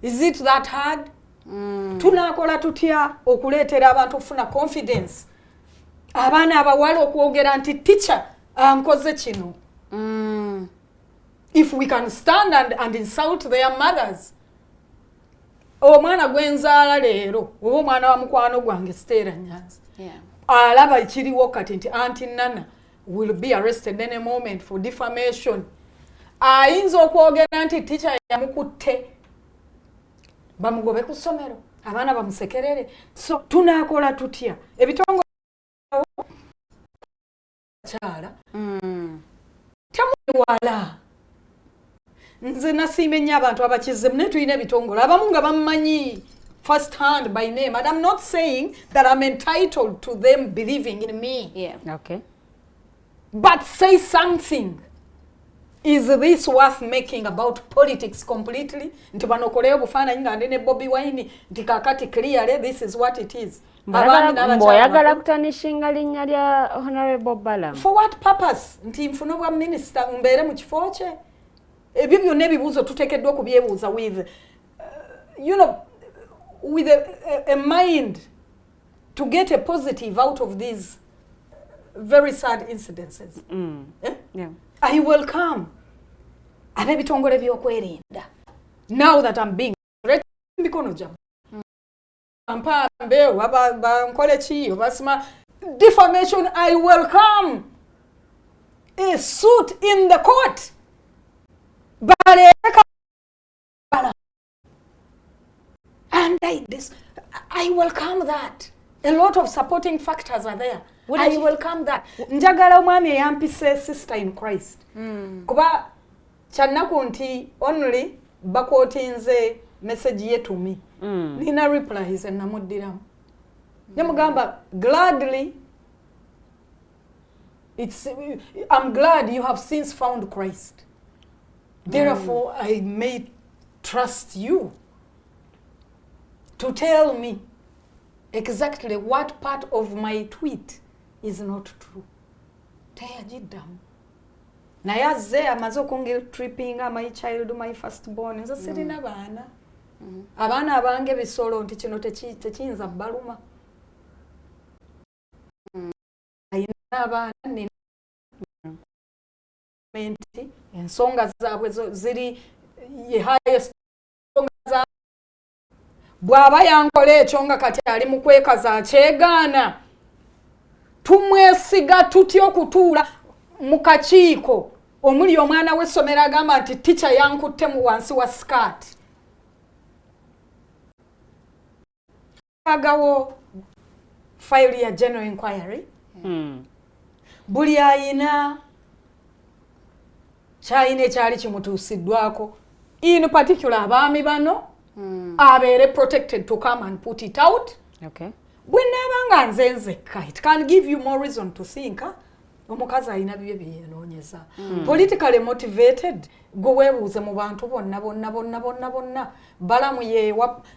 S9: Is it that hard? Tunakola tutya okuleetera abantu okufuna confidence? Abaana abawala okwogera nti teacher ankoze kino. If we can stand and insult their mothers. Omwana gwenzaala leero oba omwana wa mukwano gwange Stella Nyanzi. Alaba ekiriwo kati nti Auntie Nana will be arrested any moment for defamation. Ayinza okwogera nti teacher yamukutte bamugobe ku ssomero abaana bamusekerere. So tunakola tutya ebitongole kyala tamuwala. Nze nasiime nnyo abantu abakize naye tulina ebitongole abamu nga bamumanyi first hand by name, and I'm not saying that I'm entitled to them believing in me.
S8: Okay.
S9: But say something. Is this worth making about politics completely? Nti banokoleyo bufaananyi nga ndine Bobi Wine nti kakati clearly this is what it is.
S8: Mboyagala kutanishinga linnya lya Honorable Balamu.
S9: For what purpose? Nti nfuna obwa minister mbeere mu kifo kye. Ebyo byonna ebibuuzo tuteekeddwa okubyebuuza with you know, with a mind to get a positive out of these very sad incidences. I welcome ab'ebitongole by'okwerinda. Now that I'm being threatened mikono gyammwe mpambe bankole ki obasima defamation. I welcome a suit in the court. And I welcome that. A lot of supporting factors are there. I welcome that. Njagala omwami eyampise sister in Christ. Kuba kyanaku nti only bakotinze message yetu mi. Nina replies and namuddiramu. Namugamba gladly. I'm glad you have since found Christ. Therefore, I may trust you to tell me exactly what part of my tweet is not true. Teyajiddamu. Naye azze amaze okungera tripping my child, my firstborn. Nze sirina baana. Abaana abange bisolo nti kino tekiyinza baluma. Ayina abaana nina ensonga zaabwe ziri ye highest ensonga za bw'aba yankola ekyo nga kati ali mu kwekaza kyegaana. Tumwesiga tutya okutuula mu kakiiko omuli omwana w'essomero agamba nti teacher yankutte mu wansi wa skirt. Agawo file ya general inquiry. Buli ayina kyayina ekyali kimutuusiddwako. In particular abaami bano abeere protected to come and put it out.
S8: Okay.
S9: Bw'enaaba nga nze nzekka, it can give you more reason to think omukazi alina bibye byenoonyeza. Politically motivated, gwe weebuuze mu bantu bonna. Balamu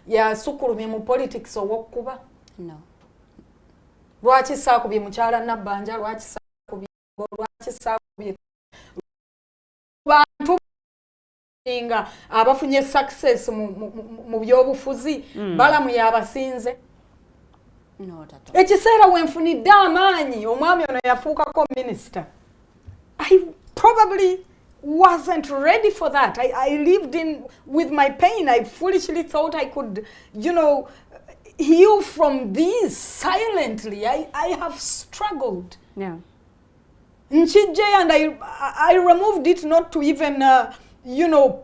S9: yasukulumye mu politics ow'okkuba.
S5: No.
S9: Lwaki saakubye mukyala Nabbanja, lwaki saakubye bantu nga abafunye success mu byobufuzi. Balamu yabasinze. Ekiseera wenfunidde amaanyi omwami ono yafuukako minisita. I probably wasn't ready for that. I lived with my pain. I foolishly thought I could, heal from these silently. I have struggled.
S8: Yeah.
S9: And I removed it not to even,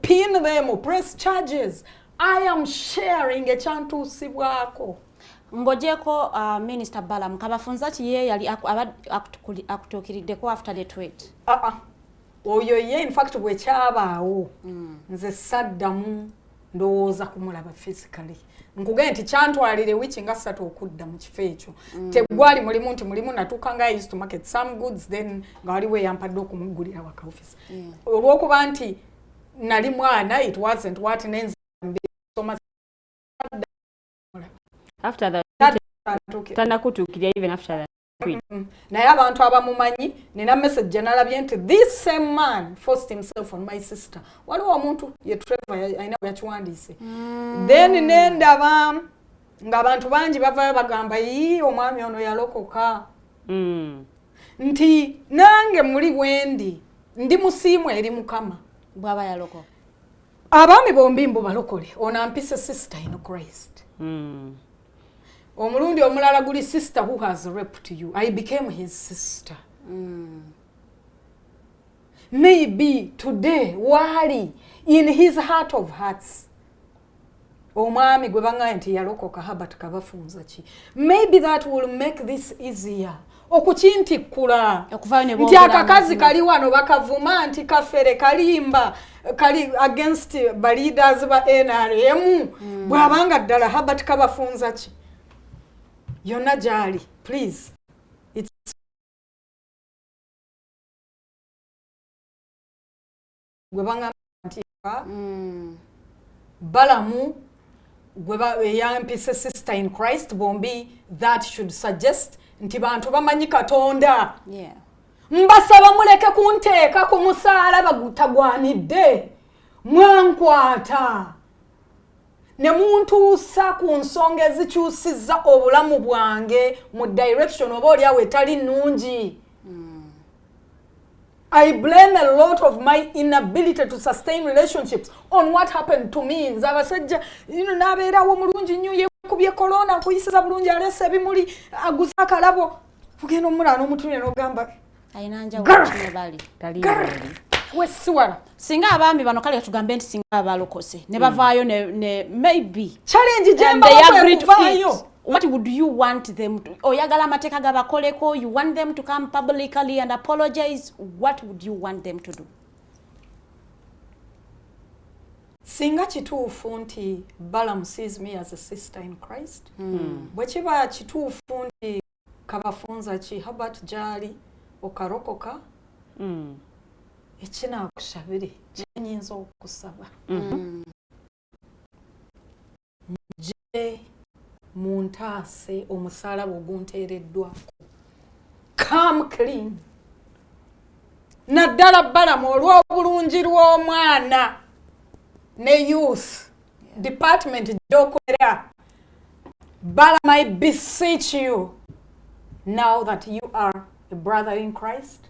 S9: pin them or press charges. I am sharing a chantusibwako.
S5: Ngojeko Minister Balamu Kabafunzaki ye yali akutuukiriddeko after the tweet.
S9: Oyo ye in fact bwekyabaawo nze saddamu ndowooza kumulaba physically. Nkugenda nti kyantwalire wiki nga 3 okudda mu kifo ekyo. Tegwali mulimu nti mulimu natuuka nga I used to market some goods then nga waliwo eyampadde okumuggulira waka office. Olw'okuba nti nali mwana it wasn't what nenze
S8: after that tanakutuukirya even after that tweet.
S9: Naye abantu abamumanyi nina message gye nalabye nti this same man forced himself on my sister. Waliwo omuntu ye Trevor ayina yakiwandiise. Then nendaba ng'abantu bangi bavayo bagamba omwami ono yalokoka. Nti nange muli bwendi ndi musiimu eri Mukama
S5: bw'aba yalokoka.
S9: Abaami bombi mbu balokole. Ono ampise sister in Christ. Omulundi omulala guli sister who has raped you. I became his sister. Maybe today, wali in his heart of hearts, omwami gwe banga nti yalokoka Herbert Kabafunzaki. Maybe that will make this easier. Okukintikkula nti akakazi kali wano bakavuma nti kafere kalimba kali against leaders ba NRM. Bwabanga ddala Herbert Kabafunzaki yonna gyali, please. It's gwebanga nti Balamu yampise sister in Christ bombi, that should suggest nti bantu bamanyi Katonda.
S5: Yeah.
S9: Mbasaba muleke kunteeka ku musaala bagutagwanidde. Mwankwata. Ne muntuusa ku nsonga ezikyusizza obulamu bwange mu direction oba oli awo etali nnungi. I blame a lot of my inability to sustain relationships on what happened to me. Nzabasajja nabeerawo mulungi nnyo yekubye corona kuyisiza bulungi alese ebimuli aguza akalabo ugenda omulala n'omutumire n'ogamba
S5: ayina njawulo kino bali
S9: wesiwala
S5: singa abaami bano kale tugambe nti singa abalokose ne bavaayo ne maybe
S9: challenge jemba
S5: okuvaayo. What would you want them to? Oyagala amateeka gabakoleko, you want them to come publicly and apologize. What would you want them to do?
S9: Singa kituufu nti Balamu sees me as a sister in Christ. Bwe kiba kituufu nti Kabafunzaki Herbert gyali okarokoka. Ekinaakusabire kyenyinza okusaba. Je muntaase omusalaba ogunteereddwako. Come clean. Naddala Balamu olw'obulungi lw'omwana ne youth department gyokolera. Balamu, I beseech you, now that you are a brother in Christ,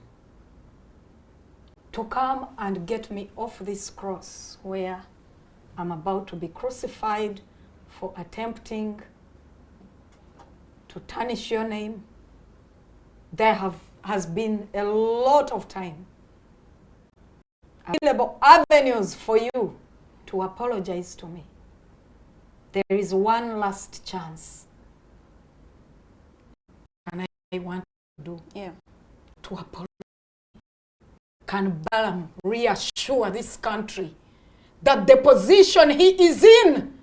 S9: to come and get me off this cross where I'm about to be crucified for attempting to tarnish your name. There has been a lot of time, available avenues for you to apologize to me. There is one last chance, and I want to do to apologize. Can Balamu reassure this country that the position he is in,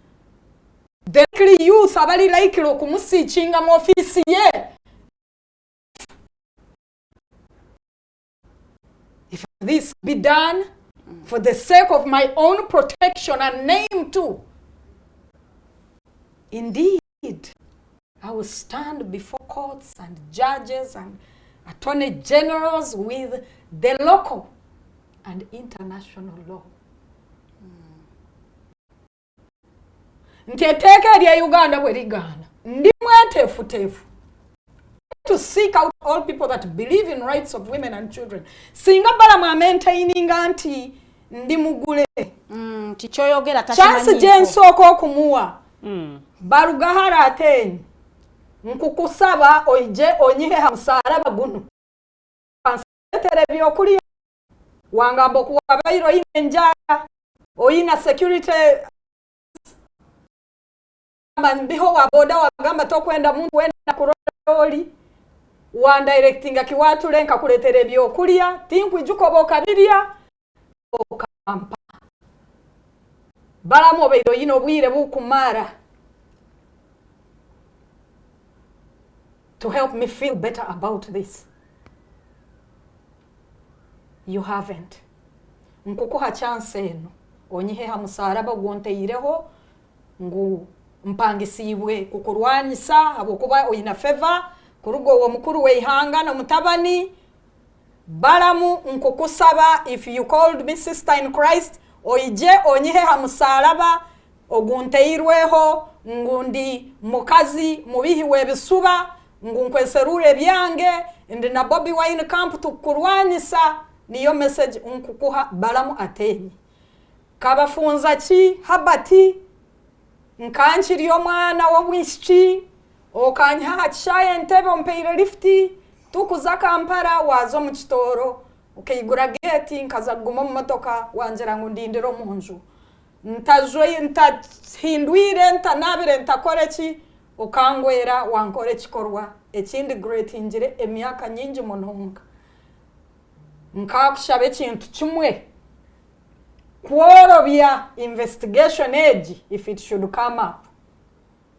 S9: the youth abali laikire okumusiikinga mu office ye, if this be done for the sake of my own protection and name too, indeed I will stand before courts and judges and attorney generals with the local and international law. Nti etteeka erya Uganda bwe ligaana ndi mweteefuteefu to seek out all people that believe in rights of women and children. Singa Balamu amaintaininga nti ndi mugule
S5: tikyoyogera takimanyiiko
S9: chance gye nsooka okumuwa Barugahara ate nkukusaba oije onyihe musalaba guno pansetere byokulya wangamba okuwabairo oyina enjala oyina security mbiho wa boda wagamba tokwenda muntu wenda kuroli wan directing akiwatule nkakuletere byokulya tinkwijuko bokabirya okampa Balamu obeiro yino bwire bukumara to help me feel better about this. You haven't. Nkukuha chance eno onyiheha musaraba gwonteireho ngu mpangisibwe kukurwanyisa abokuba oyina favor kurugo wo mukuru weihanga na mutabani. Balamu nkukusaba, if you called me sister in Christ, oije onyiheha musaraba ogunteirweho ngundi mukazi mubihiwe ebisuba ngunkweserure byange ndi na Bobby Wine camp tukurwanisa. Niyo message nkukuha Balamu atenyi. Kabafunzaki Herbert nkanchiri omwana w'obwishiki okanyaha kishaye ntebe ompeire lifti tukuza Kampala wazo mu kitoro ukayigura gate nkazaguma mu motoka wanjira ngo ndindiro munju ntajwe ntahindwire ntanabire ntakoreki ukangwera wankore kikorwa ekindi great injire emyaka nyingi munonga nkakushabe kintu kimwe kworobya investigation age if it should come up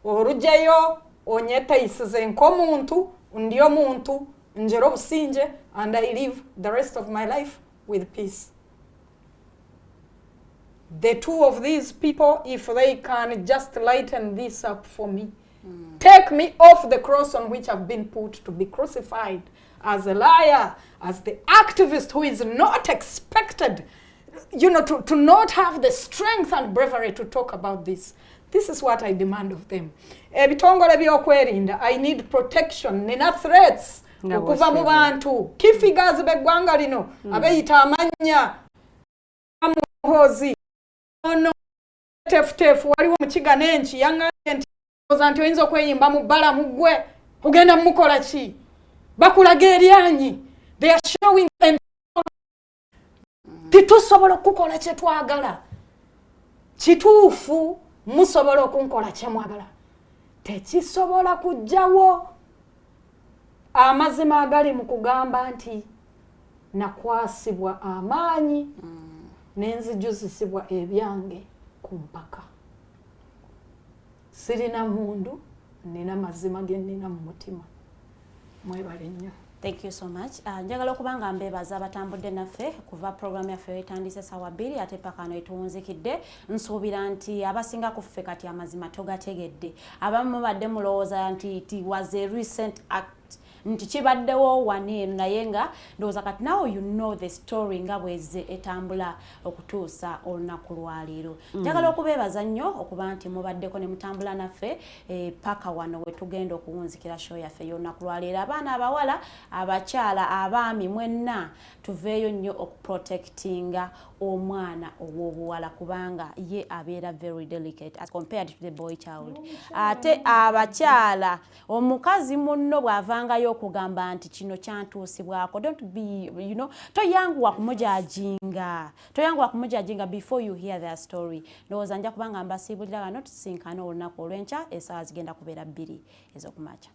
S9: orujeyo onyeta isize nkomuntu ndiyo muntu njero businje and I live the rest of my life with peace. The two of these people, if they can just lighten this up for me, take me off the cross on which I've been put to be crucified as a liar, as the activist who is not expected, you know, to not have the strength and bravery to talk about this. This is what I demand of them. Ebitongole byokwerinda, I need protection, nina threats okuva mu bantu key figures b'eggwanga lino abeyita amanya amuhozi ono tefutefu waliwo mukiga n'enki yaŋŋambye nti oza nti oyinza okweyimba mu Balamu ggwe ogenda mukola ki bakulaga eryanyi they are showing titusobola okukola kye twagala kituufu musobola okunkola kye mwagala tekisobola kujjawo amazima agali mu kugamba nti nakwasibwa amaanyi n'enzijuzisibwa ebyange ku mpaka sirina mundu nina mazima ge nina mu mutima mwebale nnyo.
S5: Thank you so much. Njagala okubanga mbebaza abatambudde naffe kuva program yaffe etandise sawa 2 ate paka ano etuwunzikidde nsuubira nti abasinga ku ffe kati amazima togategedde abamu badde mulowooza nti it was a recent act nti kibaddewo wano naye nga ndowooza kati now you know the story nga bweze etambula okutuusa olunaku lwaleero. Njagala okubeebaza nnyo okuba nti mubaddeko ne mutambula naffe paka wano we tugenda okuwunzikira show yaffe y'olunaku lwaleero. Abaana abawala abakyala abaami mwenna tuveeyo nnyo okuprotectinga omwana ow'obuwala kubanga ye abeera very delicate as compared to the boy child. Ate abakyala omukazi munno bw'avangayo okugamba nti kino kyantuusibwako don't be toyanguwa kumujajinga before you hear their story. Ndowooza nja kubanga mbasiibulira kano tusinkane olunaku olw'enkya essaawa zigenda kubeera 2 ez'okumakya.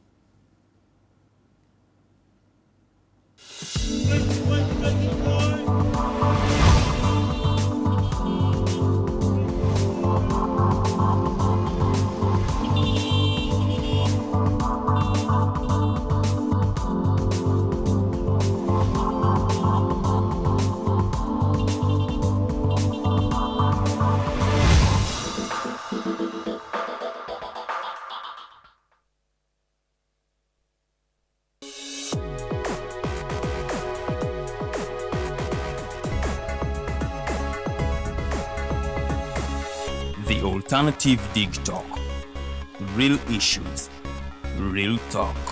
S1: The Alternative Dig Talk. Real issues, real talk.